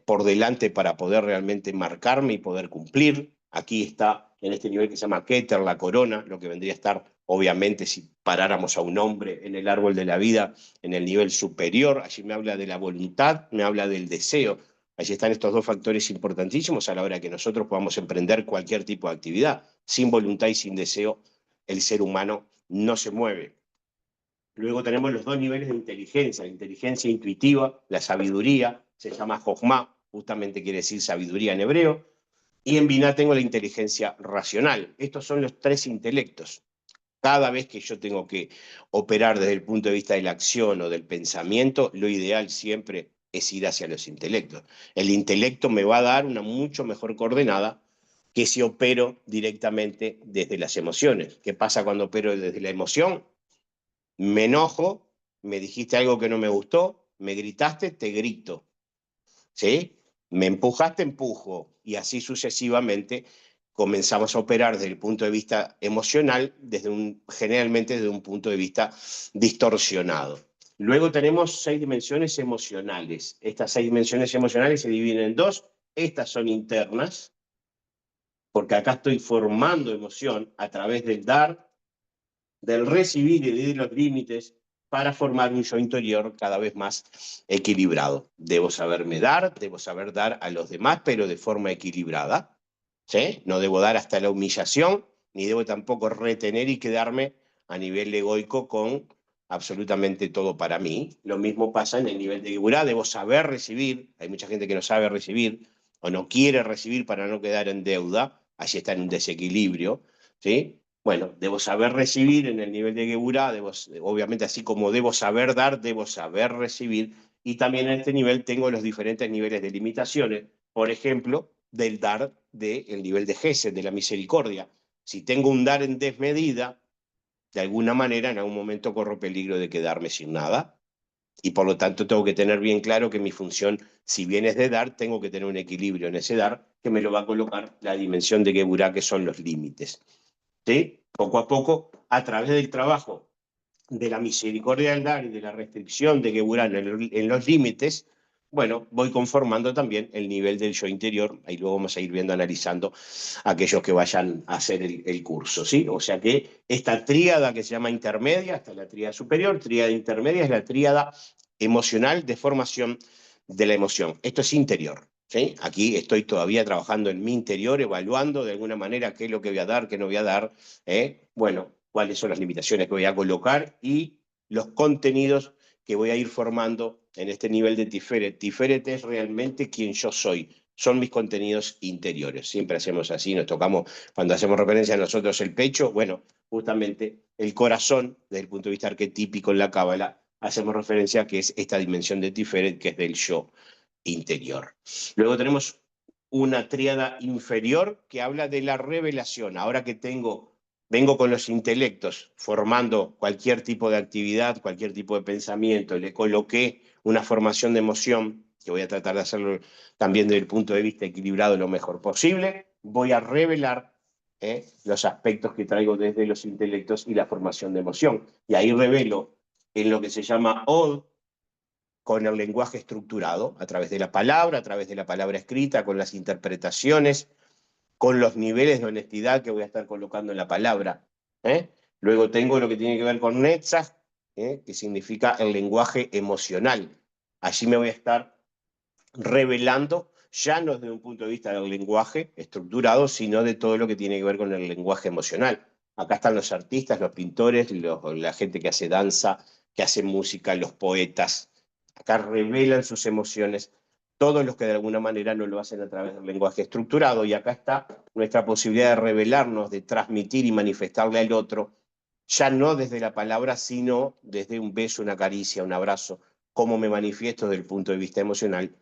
por delante para poder realmente marcarme y poder cumplir. Aquí está, en este nivel que se llama Keter, la corona, lo que vendría a estar, obviamente, si paráramos a un hombre en el árbol de la vida, en el nivel superior. Allí me habla de la voluntad, me habla del deseo. Allí están estos 2 factores importantísimos a la hora que nosotros podamos emprender cualquier tipo de actividad. Sin voluntad y sin deseo, el ser humano no se mueve. Luego tenemos los 2 niveles de inteligencia: la inteligencia intuitiva, la sabiduría, se llama Jochma, justamente quiere decir sabiduría en hebreo, y en Binah tengo la inteligencia racional. Estos son los 3 intelectos. Cada vez que yo tengo que operar desde el punto de vista de la acción o del pensamiento, lo ideal siempre es ir hacia los intelectos. El intelecto me va a dar una mucho mejor coordenada que si opero directamente desde las emociones. ¿Qué pasa cuando opero desde la emoción? Me enojo, me dijiste algo que no me gustó, me gritaste, te grito, ¿sí? Me empujaste, empujo, y así sucesivamente comenzamos a operar desde el punto de vista emocional, generalmente desde un punto de vista distorsionado. Luego tenemos 6 dimensiones emocionales. Estas 6 dimensiones emocionales se dividen en 2. Estas son internas, porque acá estoy formando emoción a través del dar, del recibir y de los límites, para formar un yo interior cada vez más equilibrado. Debo saberme dar, debo saber dar a los demás, pero de forma equilibrada. ¿Sí? No debo dar hasta la humillación, ni debo tampoco retener y quedarme a nivel egoico con absolutamente todo para mí. Lo mismo pasa en el nivel de Geburá, debo saber recibir, hay mucha gente que no sabe recibir o no quiere recibir para no quedar en deuda, allí está en un desequilibrio, ¿sí? Bueno, debo saber recibir en el nivel de Geburá, obviamente así como debo saber dar, debo saber recibir, y también en este nivel tengo los diferentes niveles de limitaciones, por ejemplo, del dar del nivel de Gesed, de la misericordia. Si tengo un dar en desmedida, de alguna manera en algún momento corro peligro de quedarme sin nada, y por lo tanto tengo que tener bien claro que mi función, si bien es de dar, tengo que tener un equilibrio en ese dar que me lo va a colocar la dimensión de Geburá, que son los límites. ¿Sí? Poco a poco, a través del trabajo de la misericordia del dar y de la restricción de Geburá en los límites, bueno, voy conformando también el nivel del yo interior. Ahí luego vamos a ir viendo, analizando aquellos que vayan a hacer el curso, ¿sí? O sea que esta tríada que se llama intermedia, hasta la tríada superior, tríada intermedia es la tríada emocional de formación de la emoción. Esto es interior, ¿sí? Aquí estoy todavía trabajando en mi interior, evaluando de alguna manera qué es lo que voy a dar, qué no voy a dar, bueno, cuáles son las limitaciones que voy a colocar y los contenidos que voy a ir formando en este nivel de Tiferet. Tiferet es realmente quien yo soy, son mis contenidos interiores. Siempre hacemos así, nos tocamos, cuando hacemos referencia a nosotros el pecho, bueno, justamente el corazón, desde el punto de vista arquetípico en la Cábala, hacemos referencia a que es esta dimensión de Tiferet, que es del yo interior. Luego tenemos una tríada inferior que habla de la revelación. Ahora que vengo con los intelectos formando cualquier tipo de actividad, cualquier tipo de pensamiento, le coloqué una formación de emoción, que voy a tratar de hacerlo también desde el punto de vista equilibrado lo mejor posible, voy a revelar los aspectos que traigo desde los intelectos y la formación de emoción. Y ahí revelo en lo que se llama Od, con el lenguaje estructurado, a través de la palabra escrita, con las interpretaciones, con los niveles de honestidad que voy a estar colocando en la palabra. Luego tengo lo que tiene que ver con Netzach, que significa el lenguaje emocional. Allí me voy a estar revelando, ya no desde un punto de vista del lenguaje estructurado, sino de todo lo que tiene que ver con el lenguaje emocional. Acá están los artistas, los pintores, la gente que hace danza, que hace música, los poetas. Acá revelan sus emociones, todos los que de alguna manera no lo hacen a través del lenguaje estructurado. Y acá está nuestra posibilidad de revelarnos, de transmitir y manifestarle al otro, ya no desde la palabra, sino desde un beso, una caricia, un abrazo, cómo me manifiesto desde el punto de vista emocional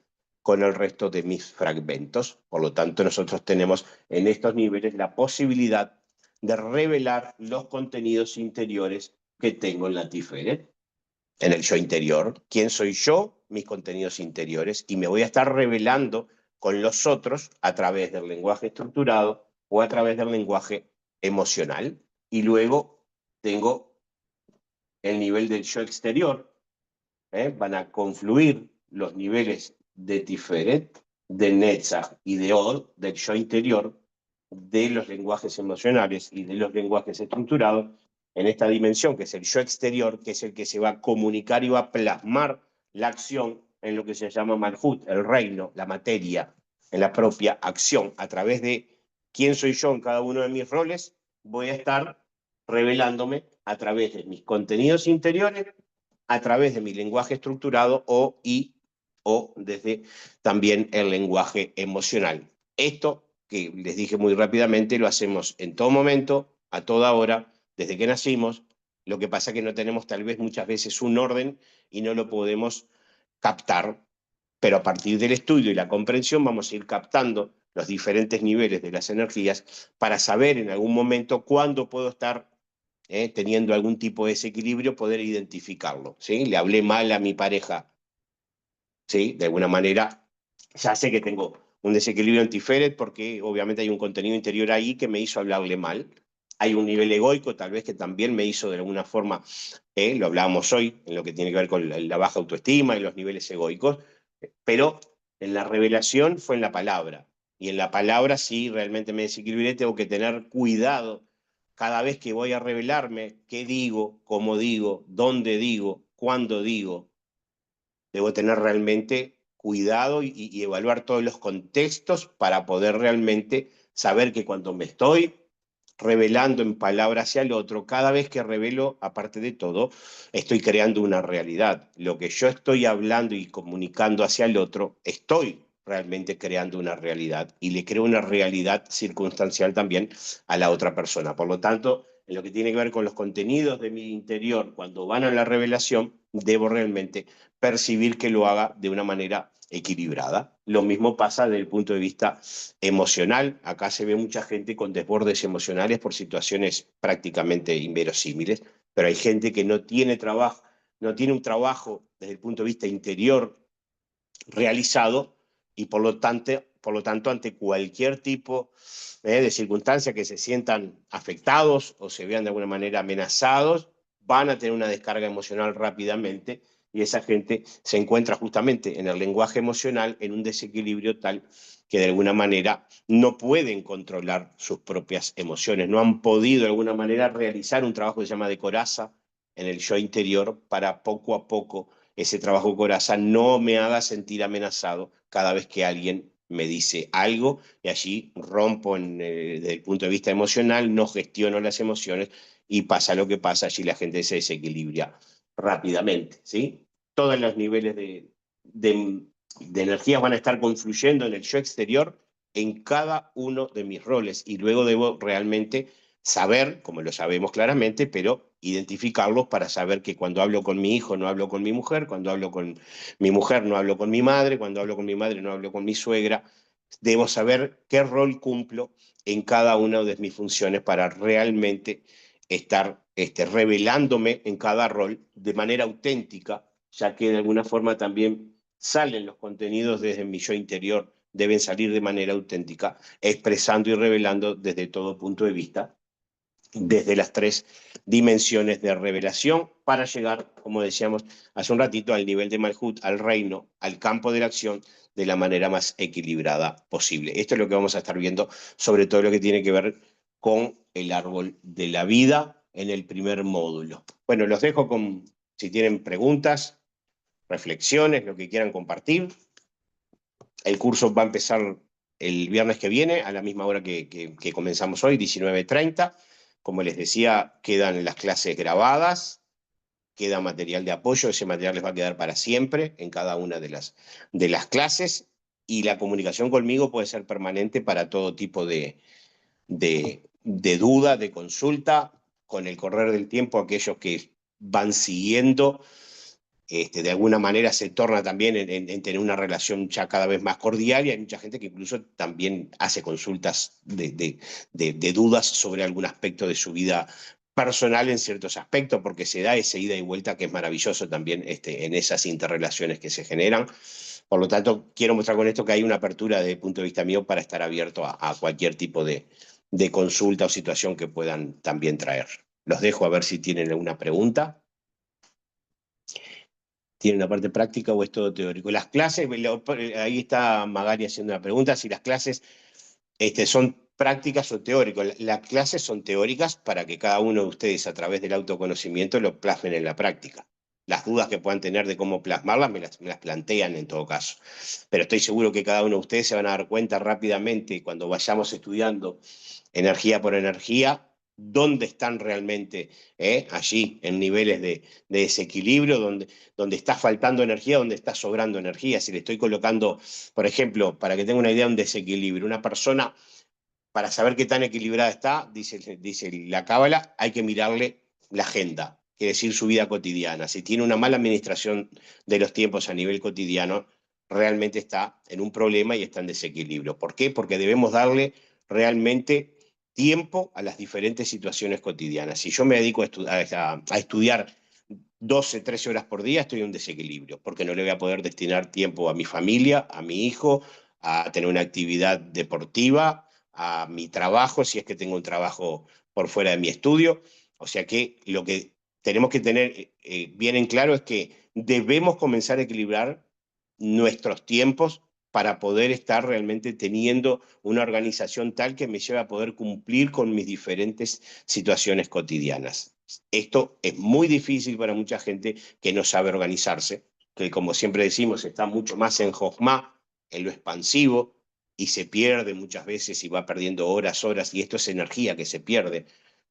con el resto de mis fragmentos. Por lo tanto, nosotros tenemos en estos niveles la posibilidad de revelar los contenidos interiores que tengo en la Tiferet, en el yo interior. ¿Quién soy yo? Mis contenidos interiores. Y me voy a estar revelando con los otros a través del lenguaje estructurado o a través del lenguaje emocional. Y luego tengo el nivel del yo exterior. Van a confluir los niveles de Tiferet, de Netzach y de Od, del yo interior, de los lenguajes emocionales y de los lenguajes estructurados, en esta dimensión, que es el yo exterior, que es el que se va a comunicar y va a plasmar la acción en lo que se llama Malhut, el reino, la materia, en la propia acción. A través de quién soy yo en cada uno de mis roles, voy a estar revelándome a través de mis contenidos interiores, a través de mi lenguaje estructurado o desde también el lenguaje emocional. Esto, que les dije muy rápidamente, lo hacemos en todo momento, a toda hora, desde que nacimos. Lo que pasa es que no tenemos tal vez muchas veces un orden y no lo podemos captar, pero a partir del estudio y la comprensión vamos a ir captando los diferentes niveles de las energías para saber en algún momento cuándo puedo estar teniendo algún tipo de desequilibrio, poder identificarlo. ¿Sí? Le hablé mal a mi pareja, ¿sí? De alguna manera, ya sé que tengo un desequilibrio en Tiferet porque obviamente hay un contenido interior ahí que me hizo hablarle mal. Hay un nivel egoico tal vez que también me hizo de alguna forma, lo hablábamos hoy, en lo que tiene que ver con la baja autoestima y los niveles egoicos, pero en la revelación fue en la palabra. Y en la palabra, si realmente me desequilibré, tengo que tener cuidado cada vez que voy a revelarme, qué digo, cómo digo, dónde digo, cuándo digo. Debo tener realmente cuidado y evaluar todos los contextos para poder realmente saber que cuando me estoy revelando en palabras hacia el otro, cada vez que revelo, aparte de todo, estoy creando una realidad. Lo que yo estoy hablando y comunicando hacia el otro, estoy realmente creando una realidad y le creo una realidad circunstancial también a la otra persona. Por lo tanto, en lo que tiene que ver con los contenidos de mi interior, cuando van a la revelación, debo realmente percibir que lo haga de una manera equilibrada. Lo mismo pasa desde el punto de vista emocional. Acá se ve mucha gente con desbordes emocionales por situaciones prácticamente inverosímiles, pero hay gente que no tiene trabajo, no tiene un trabajo desde el punto de vista interior realizado y por lo tanto ante cualquier tipo de circunstancia que se sientan afectados o se vean de alguna manera amenazados, van a tener una descarga emocional rápidamente y esa gente se encuentra justamente en el lenguaje emocional en un desequilibrio tal que de alguna manera no pueden controlar sus propias emociones, no han podido de alguna manera realizar un trabajo que se llama de coraza en el yo interior para poco a poco ese trabajo coraza no me haga sentir amenazado cada vez que alguien me dice algo y allí rompo desde el punto de vista emocional, no gestiono las emociones y pasa lo que pasa, allí la gente se desequilibra rápidamente, ¿sí? Todos los niveles de energía van a estar confluyendo en el yo exterior en cada uno de mis roles y luego debo realmente saber, como lo sabemos claramente, pero identificarlos para saber que cuando hablo con mi hijo no hablo con mi mujer, cuando hablo con mi mujer no hablo con mi madre, cuando hablo con mi madre no hablo con mi suegra. Debo saber qué rol cumplo en cada una de mis funciones para realmente estar revelándome en cada rol de manera auténtica, ya que de alguna forma también salen los contenidos desde mi yo interior, deben salir de manera auténtica, expresando y revelando desde todo punto de vista, desde las tres dimensiones de revelación para llegar, como decíamos hace un ratito, al nivel de Malhut, al reino, al campo de la acción, de la manera más equilibrada posible. Esto es lo que vamos a estar viendo, sobre todo lo que tiene que ver con el árbol de la vida en el primer módulo. Bueno, los dejo con, si tienen preguntas, reflexiones, lo que quieran compartir. El curso va a empezar el viernes que viene, a la misma hora que comenzamos hoy, 19:30. Como les decía, quedan las clases grabadas, queda material de apoyo, ese material les va a quedar para siempre en cada una de las clases y la comunicación conmigo puede ser permanente para todo tipo de duda, de consulta. Con el correr del tiempo, aquellos que van siguiendo de alguna manera se torna también en tener una relación ya cada vez más cordial y hay mucha gente que incluso también hace consultas de dudas sobre algún aspecto de su vida personal en ciertos aspectos, porque se da esa ida y vuelta que es maravilloso también en esas interrelaciones que se generan. Por lo tanto, quiero mostrar con esto que hay una apertura desde el punto de vista mío para estar abierto a cualquier tipo de consulta o situación que puedan también traer. Los dejo a ver si tienen alguna pregunta. ¿Tiene una parte práctica o es todo teórico? Las clases, ahí está Magari haciendo una pregunta, si las clases son prácticas o teóricas. Las clases son teóricas para que cada uno de ustedes a través del autoconocimiento lo plasmen en la práctica. Las dudas que puedan tener de cómo plasmarlas me las plantean en todo caso. Pero estoy seguro que cada uno de ustedes se van a dar cuenta rápidamente cuando vayamos estudiando energía por energía, dónde están realmente allí en niveles de desequilibrio, donde está faltando energía, donde está sobrando energía. Si le estoy colocando, por ejemplo, para que tenga una idea, un desequilibrio, una persona, para saber qué tan equilibrada está, dice la cábala, hay que mirarle la agenda, quiere decir su vida cotidiana. Si tiene una mala administración de los tiempos a nivel cotidiano, realmente está en un problema y está en desequilibrio. ¿Por qué? Porque debemos darle realmente tiempo a las diferentes situaciones cotidianas. Si yo me dedico a estudiar 12, 13 horas por día, estoy en un desequilibrio, porque no le voy a poder destinar tiempo a mi familia, a mi hijo, a tener una actividad deportiva, a mi trabajo, si es que tengo un trabajo por fuera de mi estudio. O sea que lo que tenemos que tener bien en claro es que debemos comenzar a equilibrar nuestros tiempos para poder estar realmente teniendo una organización tal que me lleve a poder cumplir con mis diferentes situaciones cotidianas. Esto es muy difícil para mucha gente que no sabe organizarse, que como siempre decimos está mucho más en Jojma, en lo expansivo, y se pierde muchas veces y va perdiendo horas, y esto es energía que se pierde.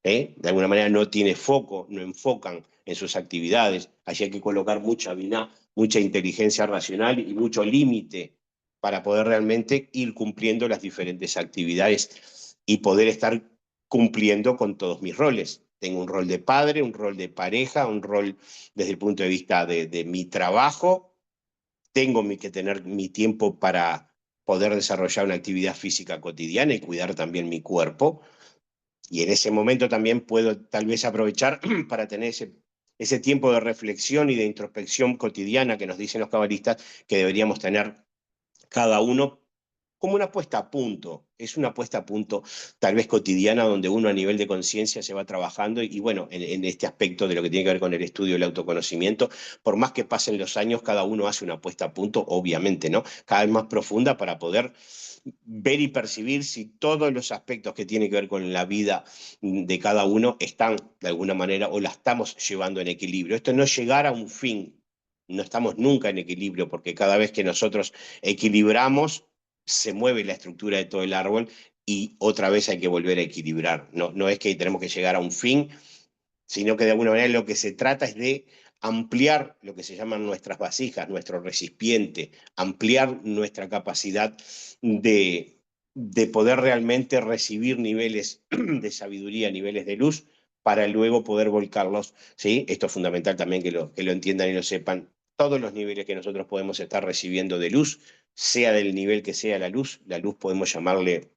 De alguna manera no tiene foco, no enfocan en sus actividades. Allí hay que colocar mucha biná, mucha inteligencia racional y mucho límite para poder realmente ir cumpliendo las diferentes actividades y poder estar cumpliendo con todos mis roles. Tengo un rol de padre, un rol de pareja, un rol desde el punto de vista de mi trabajo. Tengo que tener mi tiempo para poder desarrollar una actividad física cotidiana y cuidar también mi cuerpo. Y en ese momento también puedo tal vez aprovechar para tener ese tiempo de reflexión y de introspección cotidiana que nos dicen los cabalistas que deberíamos tener cada uno como una puesta a punto. Es una puesta a punto tal vez cotidiana donde uno a nivel de conciencia se va trabajando y bueno, en este aspecto de lo que tiene que ver con el estudio y el autoconocimiento, por más que pasen los años, cada uno hace una puesta a punto, obviamente, ¿no? Cada vez más profunda para poder ver y percibir si todos los aspectos que tienen que ver con la vida de cada uno están de alguna manera o la estamos llevando en equilibrio. Esto no es llegar a un fin, no estamos nunca en equilibrio porque cada vez que nosotros equilibramos, se mueve la estructura de todo el árbol y otra vez hay que volver a equilibrar. No, no es que tenemos que llegar a un fin, sino que de alguna manera lo que se trata es de ampliar lo que se llaman nuestras vasijas, nuestro recipiente, ampliar nuestra capacidad de poder realmente recibir niveles de sabiduría, niveles de luz, para luego poder volcarlos. ¿Sí? Esto es fundamental también que lo entiendan y lo sepan. Todos los niveles que nosotros podemos estar recibiendo de luz, sea del nivel que sea la luz podemos llamarle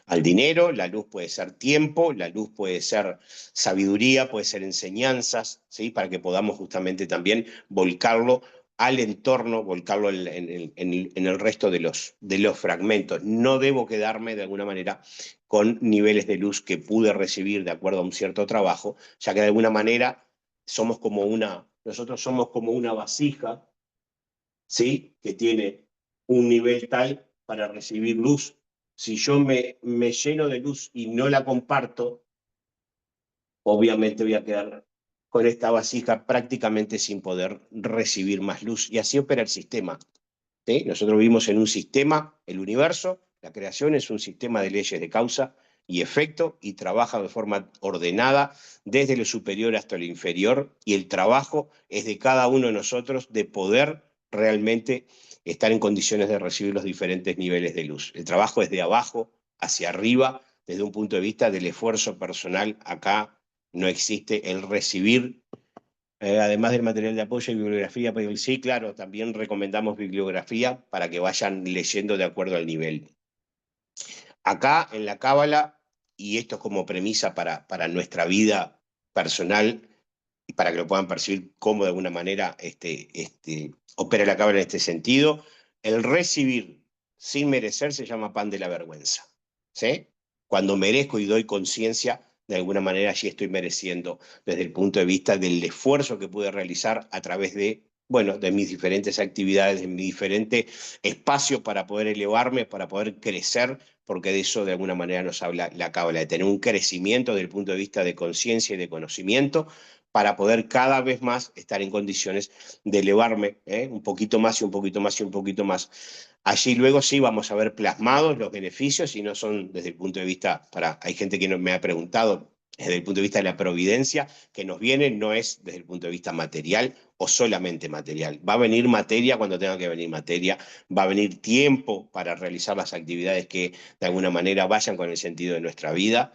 al dinero, la luz puede ser tiempo, la luz puede ser sabiduría, puede ser enseñanzas, ¿sí? Para que podamos justamente también volcarlo al entorno, volcarlo en el resto de los fragmentos. No debo quedarme de alguna manera con niveles de luz que pude recibir de acuerdo a un cierto trabajo, ya que de alguna manera nosotros somos como una vasija, ¿sí? Que tiene un nivel tal para recibir luz. Si yo me lleno de luz y no la comparto, obviamente voy a quedar con esta vasija prácticamente sin poder recibir más luz. Y así opera el sistema. ¿Sí? Nosotros vivimos en un sistema, el universo, la creación es un sistema de leyes de causa y efecto y trabaja de forma ordenada desde lo superior hasta lo inferior y el trabajo es de cada uno de nosotros de poder realmente estar en condiciones de recibir los diferentes niveles de luz. El trabajo es de abajo hacia arriba desde un punto de vista del esfuerzo personal. Acá no existe el recibir además del material de apoyo y bibliografía, pero sí, claro, también recomendamos bibliografía para que vayan leyendo de acuerdo al nivel. Acá en la Cábala, y esto es como premisa para nuestra vida personal, y para que lo puedan percibir cómo de alguna manera opera la Cábala en este sentido, el recibir sin merecer se llama pan de la vergüenza. ¿Sí? Cuando merezco y doy conciencia, de alguna manera allí estoy mereciendo desde el punto de vista del esfuerzo que pude realizar a través de, bueno, de mis diferentes actividades, de mi diferente espacio para poder elevarme, para poder crecer, porque de eso de alguna manera nos habla la Cábala, de tener un crecimiento desde el punto de vista de conciencia y de conocimiento, para poder cada vez más estar en condiciones de elevarme un poquito más y un poquito más y un poquito más. Allí luego sí vamos a ver plasmados los beneficios y no son desde el punto de vista, hay gente que me ha preguntado, desde el punto de vista de la providencia, que nos viene no es desde el punto de vista material o solamente material. Va a venir materia cuando tenga que venir materia, va a venir tiempo para realizar las actividades que de alguna manera vayan con el sentido de nuestra vida.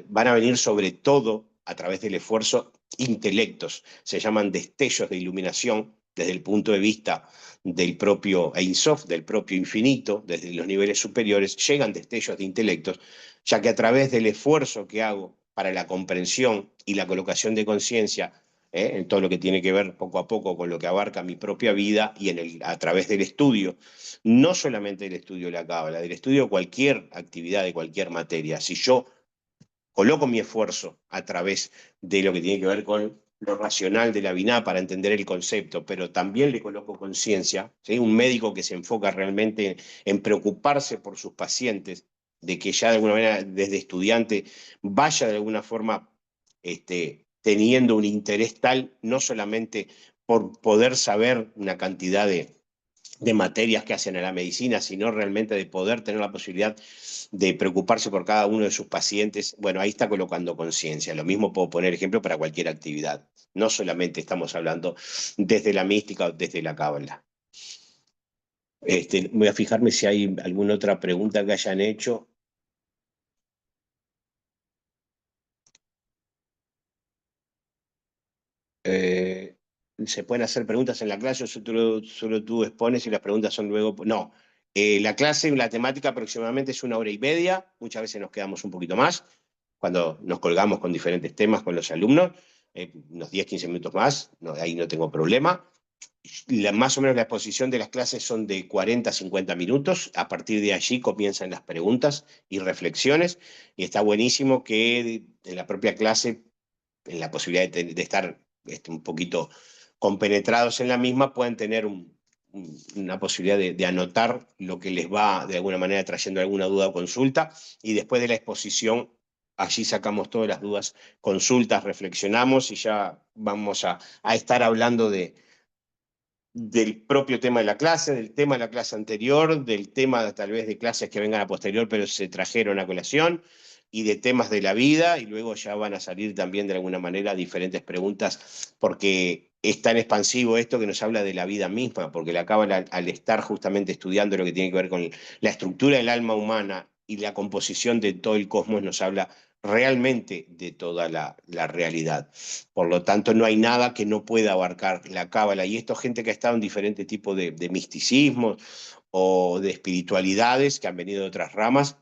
Van a venir sobre todo a través del esfuerzo intelectos, se llaman destellos de iluminación desde el punto de vista del propio Ein Sof, del propio infinito, desde los niveles superiores, llegan destellos de intelectos, ya que a través del esfuerzo que hago para la comprensión y la colocación de conciencia, en todo lo que tiene que ver poco a poco con lo que abarca mi propia vida y a través del estudio, no solamente del estudio de la Cábala, del estudio de cualquier actividad, de cualquier materia. Si yo coloco mi esfuerzo a través de lo que tiene que ver con lo racional de la Binah para entender el concepto, pero también le coloco conciencia, ¿sí? Un médico que se enfoca realmente en preocuparse por sus pacientes, de que ya de alguna manera desde estudiante vaya de alguna forma teniendo un interés tal, no solamente por poder saber una cantidad de materias que hacen a la medicina, sino realmente de poder tener la posibilidad de preocuparse por cada uno de sus pacientes. Bueno, ahí está colocando conciencia. Lo mismo puedo poner ejemplo para cualquier actividad. No solamente estamos hablando desde la mística o desde la cábala. Voy a fijarme si hay alguna otra pregunta que hayan hecho. Eh, ¿Se pueden hacer preguntas en la clase o solo tú expones y las preguntas son luego? No. La clase, la temática aproximadamente es 1 hora y media. Muchas veces nos quedamos un poquito más cuando nos colgamos con diferentes temas con los alumnos. Unos 10, 15 minutos más, no, ahí no tengo problema. Más o menos la exposición de las clases son de 40 a 50 minutos. A partir de allí comienzan las preguntas y reflexiones. Y está buenísimo que en la propia clase, en la posibilidad de estar un poquito compenetrados en la misma, puedan tener una posibilidad de anotar lo que les va de alguna manera trayendo alguna duda o consulta. Y después de la exposición, allí sacamos todas las dudas, consultas, reflexionamos y ya vamos a estar hablando del propio tema de la clase, del tema de la clase anterior, del tema tal vez de clases que vengan a posterior pero se trajeron a colación, y de temas de la vida, y luego ya van a salir también de alguna manera diferentes preguntas, porque es tan expansivo esto que nos habla de la vida misma, porque la Cábala al estar justamente estudiando lo que tiene que ver con la estructura del alma humana y la composición de todo el cosmos, nos habla realmente de toda la realidad. Por lo tanto, no hay nada que no pueda abarcar la cábala. Y esto, gente que ha estado en diferentes tipos de misticismos o de espiritualidades que han venido de otras ramas,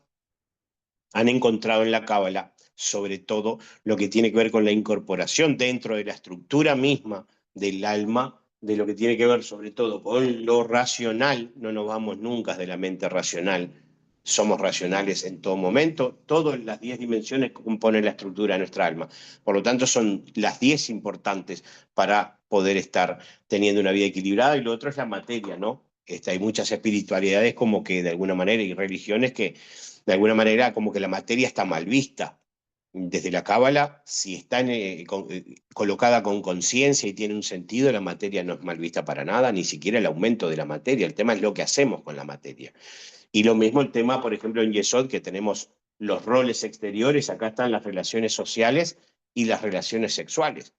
han encontrado en la cábala, sobre todo, lo que tiene que ver con la incorporación dentro de la estructura misma del alma, de lo que tiene que ver sobre todo con lo racional. No nos vamos nunca de la mente racional. Somos racionales en todo momento. Todas las 10 dimensiones que componen la estructura de nuestra alma. Por lo tanto, son las 10 importantes para poder estar teniendo una vida equilibrada. Y lo otro es la materia, ¿no? Hay muchas espiritualidades como que de alguna manera y religiones que de alguna manera como que la materia está mal vista. Desde la cábala, si está colocada con conciencia y tiene un sentido, la materia no es mal vista para nada, ni siquiera el aumento de la materia. El tema es lo que hacemos con la materia. Y lo mismo el tema, por ejemplo, en Yesod, que tenemos los roles exteriores, acá están las relaciones sociales y las relaciones sexuales.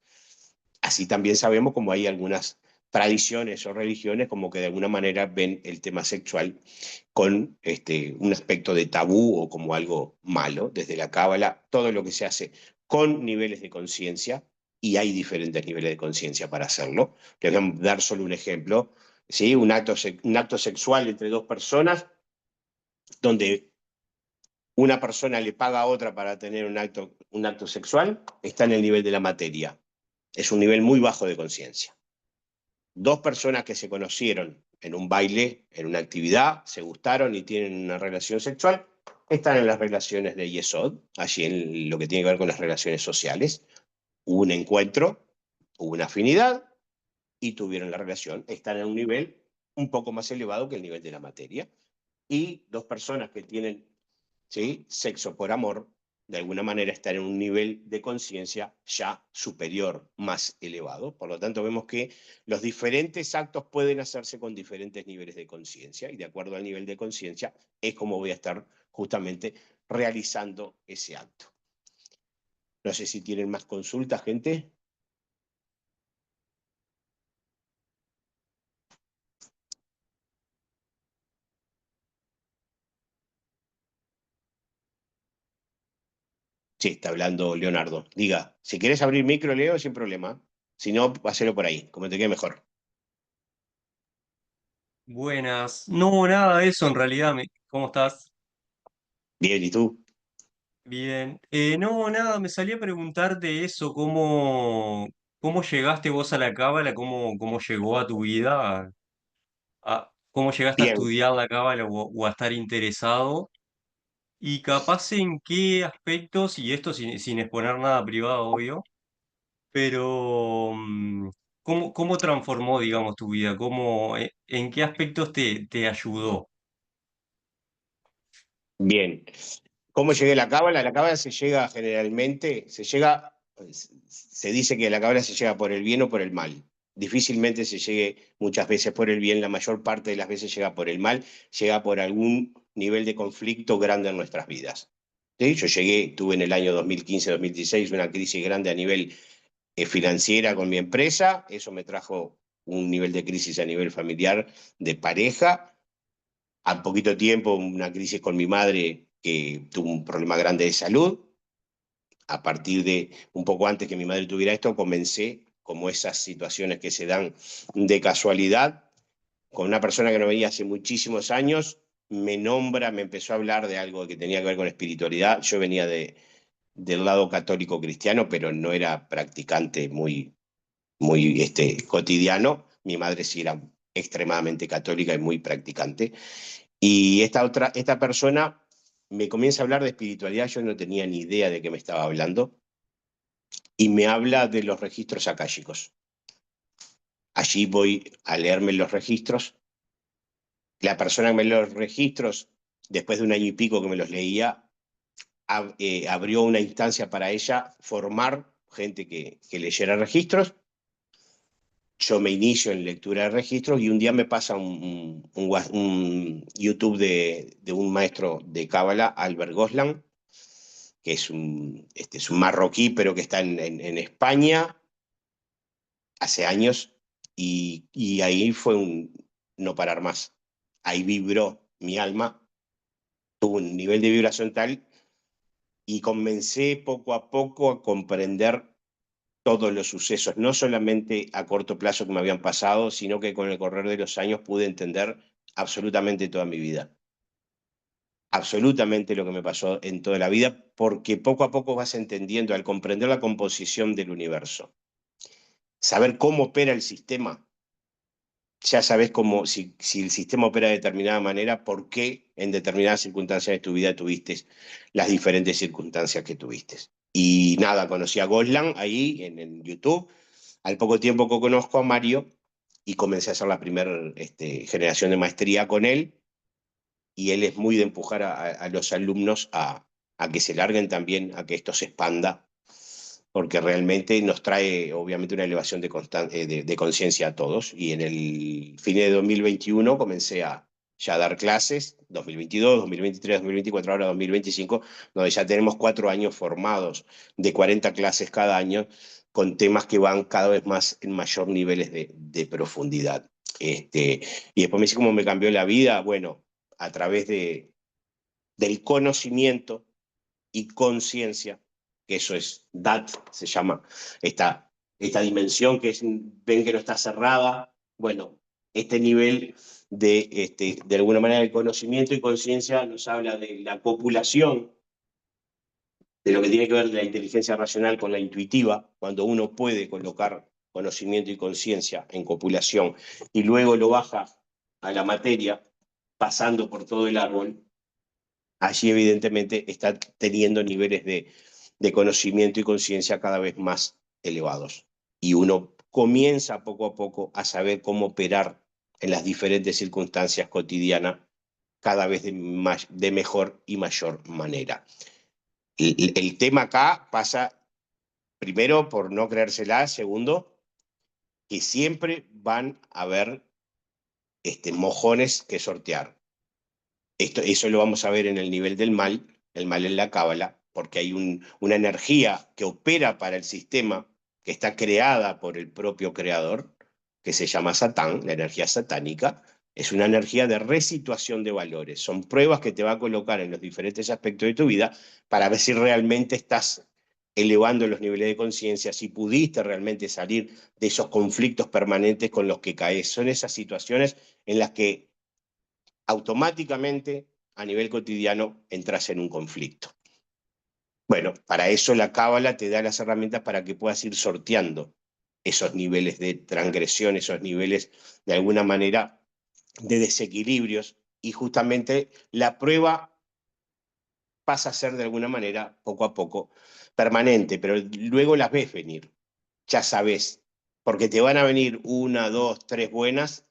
Así también sabemos como hay algunas tradiciones o religiones como que de alguna manera ven el tema sexual con un aspecto de tabú o como algo malo. Desde la cábala, todo lo que se hace con niveles de conciencia, y hay diferentes niveles de conciencia para hacerlo. Les voy a dar solo un ejemplo, ¿sí? Un acto sexual entre dos personas donde una persona le paga a otra para tener un acto sexual, está en el nivel de la materia. Es un nivel muy bajo de conciencia. Dos personas que se conocieron en un baile, en una actividad, se gustaron y tienen una relación sexual, están en las relaciones de Yesod, allí en lo que tiene que ver con las relaciones sociales. Hubo un encuentro, hubo una afinidad y tuvieron la relación. Están en un nivel un poco más elevado que el nivel de la materia. Y dos personas que tienen, ¿sí?, sexo por amor, de alguna manera están en un nivel de conciencia ya superior, más elevado. Por lo tanto, vemos que los diferentes actos pueden hacerse con diferentes niveles de conciencia, y de acuerdo al nivel de conciencia es como voy a estar justamente realizando ese acto. No sé si tienen más consultas, gente. Sí, está hablando Leonardo. Diga, si quieres abrir micro, Leo, sin problema. Si no, hacelo por ahí, como te quede mejor. Buenas. No, nada de eso en realidad. ¿Cómo estás? Bien, ¿y tú? Bien. No, nada, me salía a preguntarte eso, cómo llegaste vos a la cábala, cómo llegó a tu vida, cómo llegaste a Bien. estudiar la cábala o a estar interesado, y capaz en qué aspectos, y esto sin exponer nada privado, obvio, pero ¿cómo transformó, digamos, tu vida? ¿En qué aspectos te ayudó? Bien. ¿Cómo llegué a la cábala? La cábala se llega generalmente, se dice que a la cábala se llega por el bien o por el mal. Difícilmente se llegue muchas veces por el bien, la mayor parte de las veces llega por el mal, llega por algún nivel de conflicto grande en nuestras vidas. ¿Sí? Yo tuve en el año 2015-2016 una crisis grande a nivel financiera con mi empresa, eso me trajo un nivel de crisis a nivel familiar, de pareja, al poquito tiempo una crisis con mi madre que tuvo un problema grande de salud. A partir de un poco antes que mi madre tuviera esto, comencé, como esas situaciones que se dan de casualidad, con una persona que no veía hace muchísimos años, me empezó a hablar de algo que tenía que ver con espiritualidad. Yo venía del lado católico cristiano, pero no era practicante muy cotidiano. Mi madre sí era extremadamente católica y muy practicante. Y esta persona me comienza a hablar de espiritualidad, yo no tenía ni idea de qué me estaba hablando, y me habla de los registros akáshicos. Allí voy a leerme los registros. La persona que me lee los registros, después de un año y pico que me los leía, abrió una instancia para ella formar gente que leyera registros. Yo me inicio en lectura de registros y un día me pasa un YouTube de un maestro de Cábala, Albert Goslan, que es un marroquí, pero que está en España hace años, y ahí fue un no parar más. Ahí vibró mi alma, tuvo un nivel de vibración tal, y comencé poco a poco a comprender todos los sucesos, no solamente a corto plazo que me habían pasado, sino que con el correr de los años pude entender absolutamente toda mi vida, absolutamente lo que me pasó en toda la vida, porque poco a poco vas entendiendo, al comprender la composición del universo, saber cómo opera el sistema, ya sabes cómo, si el sistema opera de determinada manera, por qué en determinadas circunstancias de tu vida tuviste las diferentes circunstancias que tuviste. Y nada, conocí a Goslan ahí en YouTube. Al poco tiempo que conozco a Mario y comencé a hacer la primera generación de maestría con él, y él es muy de empujar a los alumnos a que se larguen también, a que esto se expanda, porque realmente nos trae obviamente una elevación de conciencia a todos. Y en el fin de 2021 comencé a ya dar clases, 2022, 2023, 2024, ahora 2025, donde ya tenemos 4 años formados de 40 clases cada año, con temas que van cada vez más en mayor niveles de profundidad. Y después me dice cómo me cambió la vida. Bueno, a través del conocimiento y conciencia, que eso es DAT, se llama esta dimensión ven que no está cerrada. Bueno, este nivel de alguna manera, de conocimiento y conciencia nos habla de la copulación, de lo que tiene que ver la inteligencia racional con la intuitiva, cuando uno puede colocar conocimiento y conciencia en copulación y luego lo baja a la materia, pasando por todo el árbol. Allí evidentemente está teniendo niveles de conocimiento y conciencia cada vez más elevados. Y uno comienza poco a poco a saber cómo operar en las diferentes circunstancias cotidianas cada vez de mejor y mayor manera. El tema acá pasa, primero, por no creérsela; segundo, que siempre van a haber mojones que sortear. Eso lo vamos a ver en el nivel del mal, el mal en la cábala, porque hay una energía que opera para el sistema, que está creada por el propio creador, que se llama Satán, la energía satánica. Es una energía de resituación de valores. Son pruebas que te va a colocar en los diferentes aspectos de tu vida para ver si realmente estás elevando los niveles de conciencia, si pudiste realmente salir de esos conflictos permanentes con los que caes. Son esas situaciones en las que automáticamente a nivel cotidiano entras en un conflicto. Bueno, para eso la cábala te da las herramientas para que puedas ir sorteando esos niveles de transgresión, esos niveles de alguna manera de desequilibrios, y justamente la prueba pasa a ser de alguna manera poco a poco permanente, pero luego las ves venir. ya sabes, porque te van a venir una, dos, tres buenas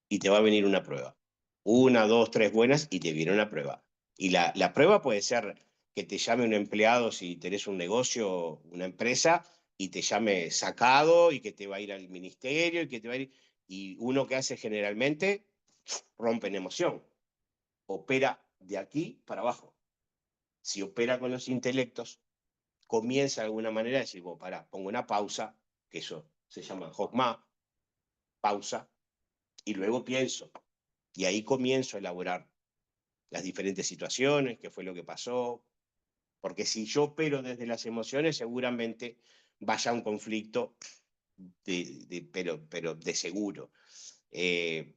y te va a venir una prueba. Una, dos, tres buenas y te viene una prueba. Y la prueba puede ser que te llame un empleado si tenés un negocio, una empresa, y te llame sacado y que te va a ir al ministerio y que te va a ir... Y uno que hace generalmente rompe en emoción, opera de aquí para abajo. Si opera con los intelectos, comienza de alguna manera a decir, bueno, pará, pongo una pausa, que eso se llama hokmah, pausa, y luego pienso. Y ahí comienzo a elaborar las diferentes situaciones, qué fue lo que pasó, porque si yo opero desde las emociones, seguramente vaya a un conflicto, pero de seguro. Eh,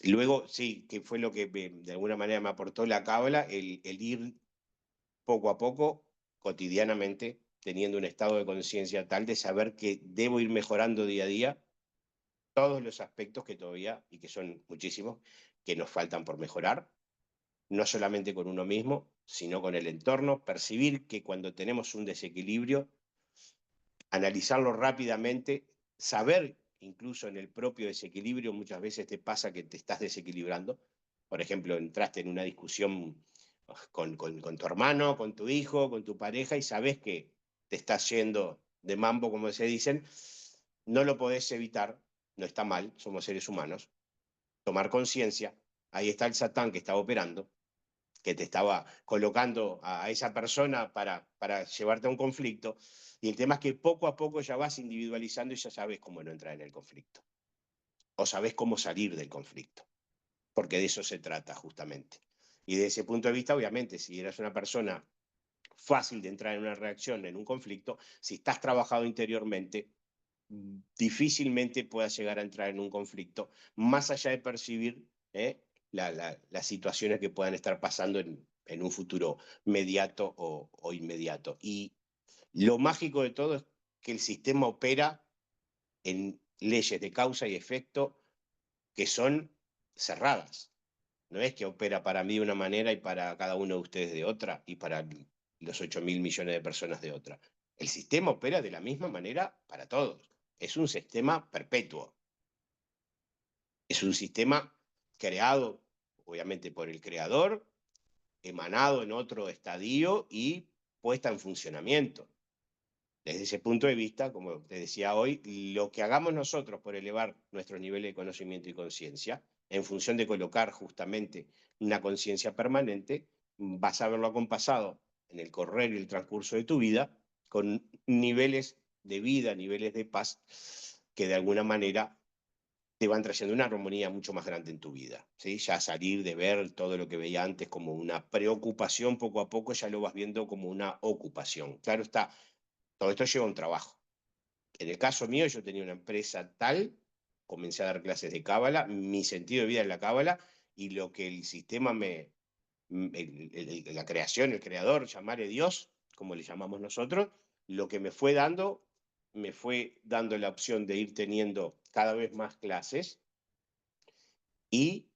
luego, sí, que fue lo que de alguna manera me aportó la cábala, el ir poco a poco, cotidianamente, teniendo un estado de conciencia tal de saber que debo ir mejorando día a día todos los aspectos que todavía, y que son muchísimos, que nos faltan por mejorar, no solamente con uno mismo, sino con el entorno, percibir que cuando tenemos un desequilibrio, analizarlo rápidamente, saber incluso en el propio desequilibrio, muchas veces te pasa que te estás desequilibrando. Por ejemplo, entraste en una discusión con tu hermano, con tu hijo, con tu pareja y sabes que te estás yendo de mambo, como se dicen, no lo podés evitar, no está mal, somos seres humanos, tomar conciencia, ahí está el satán que estaba operando, que te estaba colocando a esa persona para llevarte a un conflicto. Y el tema es que poco a poco ya vas individualizando y ya sabes cómo no entrar en el conflicto. O sabes cómo salir del conflicto. Porque de eso se trata justamente. Y desde ese punto de vista, obviamente, si eres una persona fácil de entrar en una reacción, en un conflicto, si estás trabajado interiormente, difícilmente puedas llegar a entrar en un conflicto, más allá de percibir las situaciones que puedan estar pasando en un futuro mediato o inmediato. Y lo mágico de todo es que el sistema opera en leyes de causa y efecto que son cerradas. No es que opera para mí de una manera y para cada uno de ustedes de otra y para los 8.000 millones de personas de otra. El sistema opera de la misma manera para todos. Es un sistema perpetuo. Es un sistema creado, obviamente, por el creador, emanado en otro estadio y puesta en funcionamiento. Desde ese punto de vista, como te decía hoy, lo que hagamos nosotros por elevar nuestro nivel de conocimiento y conciencia, en función de colocar justamente una conciencia permanente, vas a verlo acompasado en el correr y el transcurso de tu vida con niveles de vida, niveles de paz que de alguna manera te van trayendo una armonía mucho más grande en tu vida. ¿Sí? Ya salir de ver todo lo que veía antes como una preocupación, poco a poco ya lo vas viendo como una ocupación. Claro está, todo esto lleva un trabajo. En el caso mío, yo tenía una empresa tal, comencé a dar clases de cábala, mi sentido de vida es la cábala, y lo que el sistema la creación, el creador, llamarle Dios, como le llamamos nosotros, lo que me fue dando la opción de ir teniendo cada vez más clases y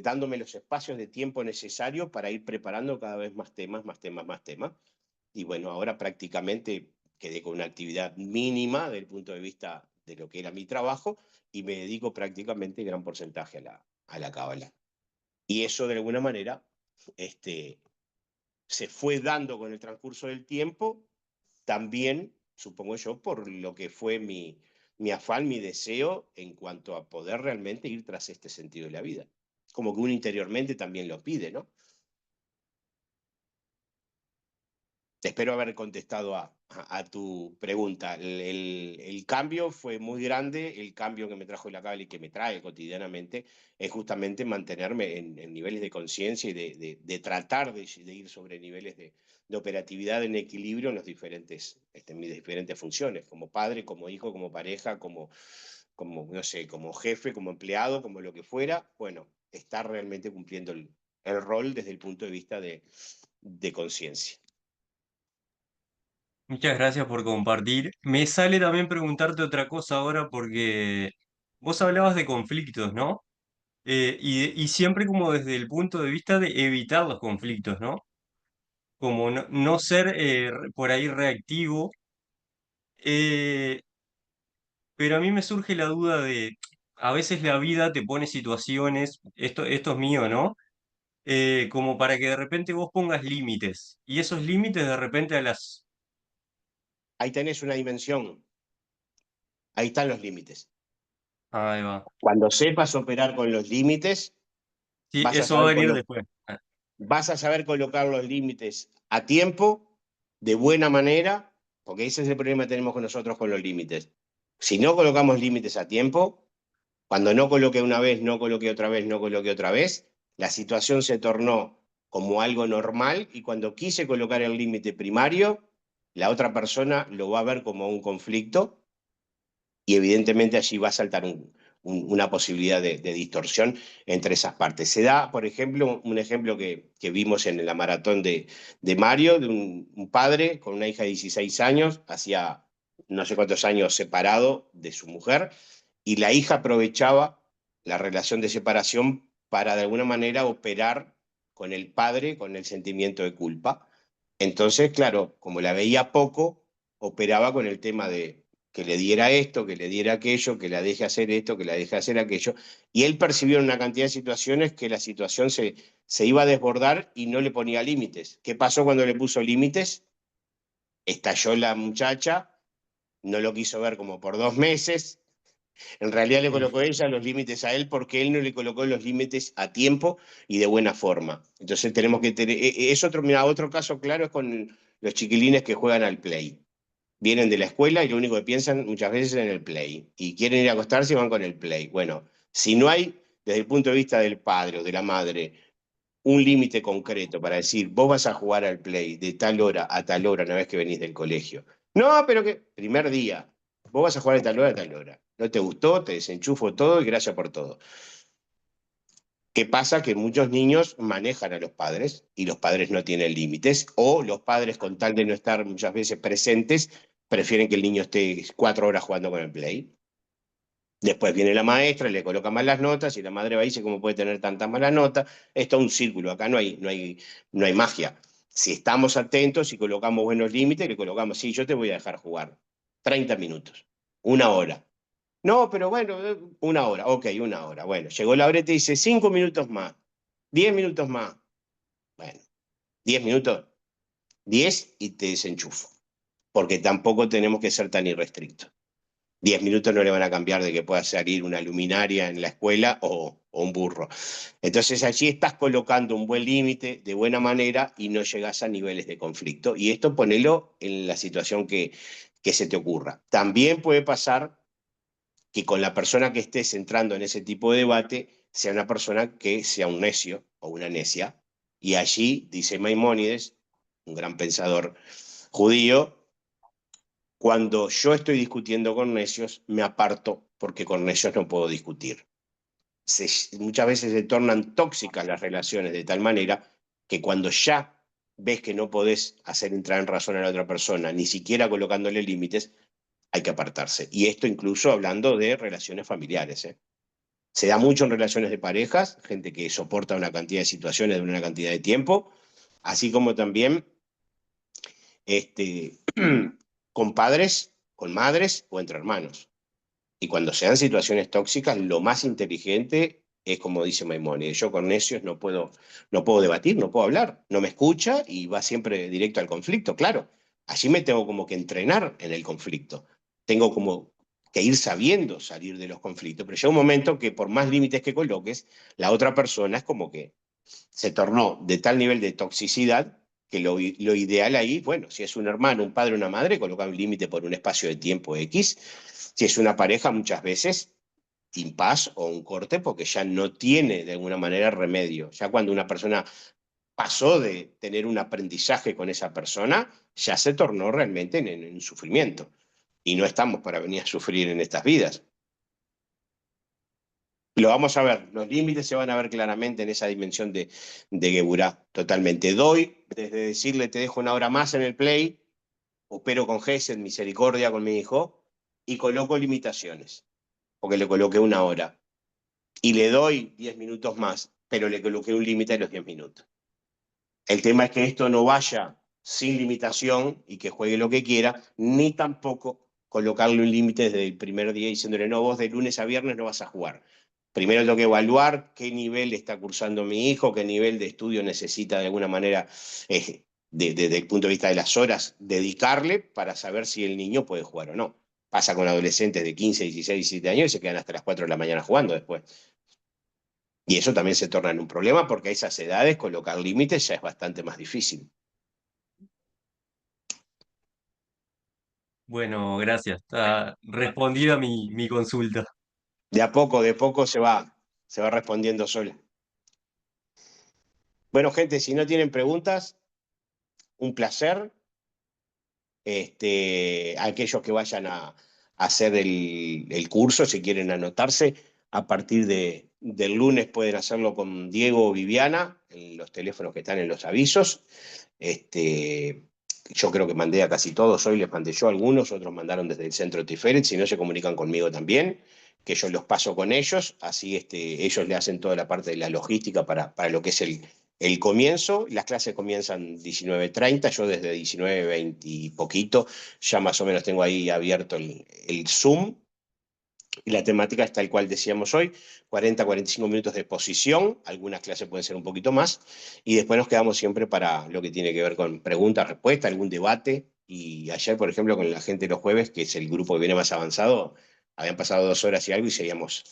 dándome los espacios de tiempo necesarios para ir preparando cada vez más temas, más temas, más temas. Y bueno, ahora prácticamente quedé con una actividad mínima desde el punto de vista de lo que era mi trabajo y me dedico prácticamente gran porcentaje a la cábala. Y eso de alguna manera se fue dando con el transcurso del tiempo, también, supongo yo, por lo que fue mi afán, mi deseo en cuanto a poder realmente ir tras este sentido de la vida. Como que uno interiormente también lo pide, ¿no? Espero haber contestado a tu pregunta. El cambio fue muy grande, el cambio que me trajo la cábala y que me trae cotidianamente es justamente mantenerme en niveles de conciencia y de tratar de ir sobre niveles de operatividad en equilibrio en los diferentes, mis diferentes funciones, como padre, como hijo, como pareja, no sé, como jefe, como empleado, como lo que fuera. Bueno, estar realmente cumpliendo el rol desde el punto de vista de conciencia. Muchas gracias por compartir. Me sale también preguntarte otra cosa ahora porque vos hablabas de conflictos, ¿no? Y siempre como desde el punto de vista de evitar los conflictos, ¿no? Como no ser por ahí reactivo. pero a mí me surge la duda de, a veces la vida te pone situaciones, esto es mío, ¿no? Como para que de repente vos pongas límites, y esos límites de repente a las... Ahí tenés una dimensión, ahí están los límites. Ahí va. Cuando sepas operar con los límites, Sí, vas a eso va a saber, venir después. Ah, vas a saber colocar los límites a tiempo, de buena manera, porque ese es el problema que tenemos con nosotros con los límites. Si no colocamos límites a tiempo, cuando no coloqué una vez, no coloqué otra vez, no coloqué otra vez, la situación se tornó como algo normal y cuando quise colocar el límite primario, la otra persona lo va a ver como un conflicto y evidentemente allí va a saltar una posibilidad de distorsión entre esas partes. Se da, por ejemplo, un ejemplo que vimos en la maratón de Mario, de un padre con una hija de 16 años, hacía no sé cuántos años separado de su mujer, y la hija aprovechaba la relación de separación para de alguna manera operar con el padre, con el sentimiento de culpa. Entonces, claro, como la veía poco, operaba con el tema de que le diera esto, que le diera aquello, que la deje hacer esto, que la deje hacer aquello. Y él percibió en una cantidad de situaciones que la situación se iba a desbordar y no le ponía límites. ¿Qué pasó cuando le puso límites? Estalló la muchacha, no lo quiso ver como por 2 meses. En realidad le uf, colocó ella los límites a él porque él no le colocó los límites a tiempo y de buena forma. Entonces tenemos que tener, es otro, mira, otro caso claro es con los chiquilines que juegan al play. Vienen de la escuela y lo único que piensan muchas veces es en el play. Y quieren ir a acostarse y van con el play. Bueno, si no hay, desde el punto de vista del padre o de la madre, un límite concreto para decir, vos vas a jugar al play de tal hora a tal hora una vez que venís del colegio. No, pero que, primer día, vos vas a jugar de tal hora a tal hora. No te gustó, te desenchufo todo y gracias por todo. ¿Qué pasa? Que muchos niños manejan a los padres y los padres no tienen límites, o los padres, con tal de no estar muchas veces presentes, prefieren que el niño esté 4 horas jugando con el play. Después viene la maestra, le coloca malas notas y la madre va y dice cómo puede tener tantas malas notas. Esto es un círculo, acá no hay magia. Si estamos atentos y colocamos buenos límites, le colocamos, sí, yo te voy a dejar jugar 30 minutos, 1 hora. No, pero bueno, 1 hora, ok, 1 hora. Bueno, llegó la hora y te dice 5 minutos más, 10 minutos más. Bueno, 10 minutos, 10 y te desenchufo, porque tampoco tenemos que ser tan irrestrictos. 10 minutos no le van a cambiar de que pueda salir una luminaria en la escuela o un burro. Entonces allí estás colocando un buen límite de buena manera y no llegas a niveles de conflicto. Y esto ponelo en la situación que se te ocurra. También puede pasar que con la persona que estés entrando en ese tipo de debate sea una persona que sea un necio o una necia. Y allí, dice Maimónides, un gran pensador judío, cuando yo estoy discutiendo con necios, me aparto porque con necios no puedo discutir. Muchas veces se tornan tóxicas las relaciones de tal manera que cuando ya ves que no podés hacer entrar en razón a la otra persona, ni siquiera colocándole límites, hay que apartarse. Y esto incluso hablando de relaciones familiares, ¿eh? Se da mucho en relaciones de parejas, gente que soporta una cantidad de situaciones de una cantidad de tiempo, así como también este, con padres, con madres o entre hermanos. Y cuando se dan situaciones tóxicas, lo más inteligente es como dice Maimónides, yo con necios no puedo debatir, no puedo hablar, no me escucha y va siempre directo al conflicto. Claro, allí me tengo como que entrenar en el conflicto. Tengo como que ir sabiendo salir de los conflictos, pero llega un momento que por más límites que coloques, la otra persona es como que se tornó de tal nivel de toxicidad que lo ideal ahí, bueno, si es un hermano, un padre, una madre, colocar un límite por un espacio de tiempo X. Si es una pareja, muchas veces impas o un corte porque ya no tiene de alguna manera remedio. Ya cuando una persona pasó de tener un aprendizaje con esa persona, ya se tornó realmente en sufrimiento. Y no estamos para venir a sufrir en estas vidas. Lo vamos a ver, los límites se van a ver claramente en esa dimensión de Geburá, totalmente. Doy, desde decirle te dejo 1 hora más en el play, opero con Gesed, misericordia con mi hijo, y coloco limitaciones, porque le coloqué 1 hora. Y le doy 10 minutos más, pero le coloqué un límite de los 10 minutos. El tema es que esto no vaya sin limitación y que juegue lo que quiera, ni tampoco colocarle un límite desde el primer día diciéndole, no, vos de lunes a viernes no vas a jugar. Primero tengo que evaluar qué nivel está cursando mi hijo, qué nivel de estudio necesita de alguna manera, desde el punto de vista de las horas, dedicarle para saber si el niño puede jugar o no. Pasa con adolescentes de 15, 16, 17 años y se quedan hasta las 4 de la mañana jugando después. Y eso también se torna en un problema porque a esas edades colocar límites ya es bastante más difícil. Bueno, gracias. Está respondida mi consulta. De poco se va respondiendo sola. Bueno, gente, si no tienen preguntas, un placer. Aquellos que vayan a hacer el curso, si quieren anotarse, a partir del lunes pueden hacerlo con Diego o Viviana, en los teléfonos que están en los avisos. Este, yo creo que mandé a casi todos, hoy les mandé yo a algunos, otros mandaron desde el centro Tiferet, si no se comunican conmigo también, que yo los paso con ellos, así ellos le hacen toda la parte de la logística para lo que es el comienzo. Las clases comienzan 19:30, yo desde 19:20 y poquito ya más o menos tengo ahí abierto el Zoom. Y la temática es tal cual decíamos hoy, 40, 45 minutos de exposición, algunas clases pueden ser un poquito más, y después nos quedamos siempre para lo que tiene que ver con preguntas, respuestas, algún debate. Y ayer, por ejemplo, con la gente los jueves, que es el grupo que viene más avanzado, habían pasado 2 horas y algo y seguíamos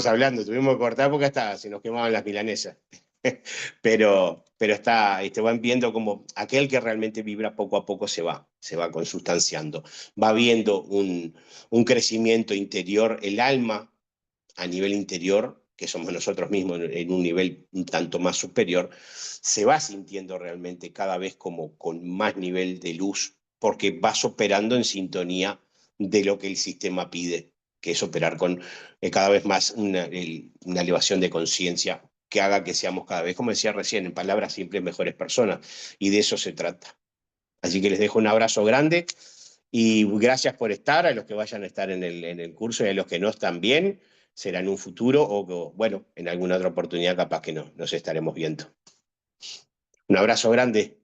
hablando, tuvimos que cortar porque hasta se nos quemaban las milanesas. Pero van viendo como aquel que realmente vibra poco a poco se va consustanciando, va viendo un crecimiento interior, el alma a nivel interior, que somos nosotros mismos en un nivel un tanto más superior, se va sintiendo realmente cada vez como con más nivel de luz, porque vas operando en sintonía de lo que el sistema pide, que es operar con cada vez más una elevación de conciencia que haga que seamos cada vez, como decía recién, en palabras simples, mejores personas. Y de eso se trata. Así que les dejo un abrazo grande y gracias por estar, a los que vayan a estar en el curso y a los que no están bien, será en un futuro o bueno, en alguna otra oportunidad capaz que nos estaremos viendo. Un abrazo grande.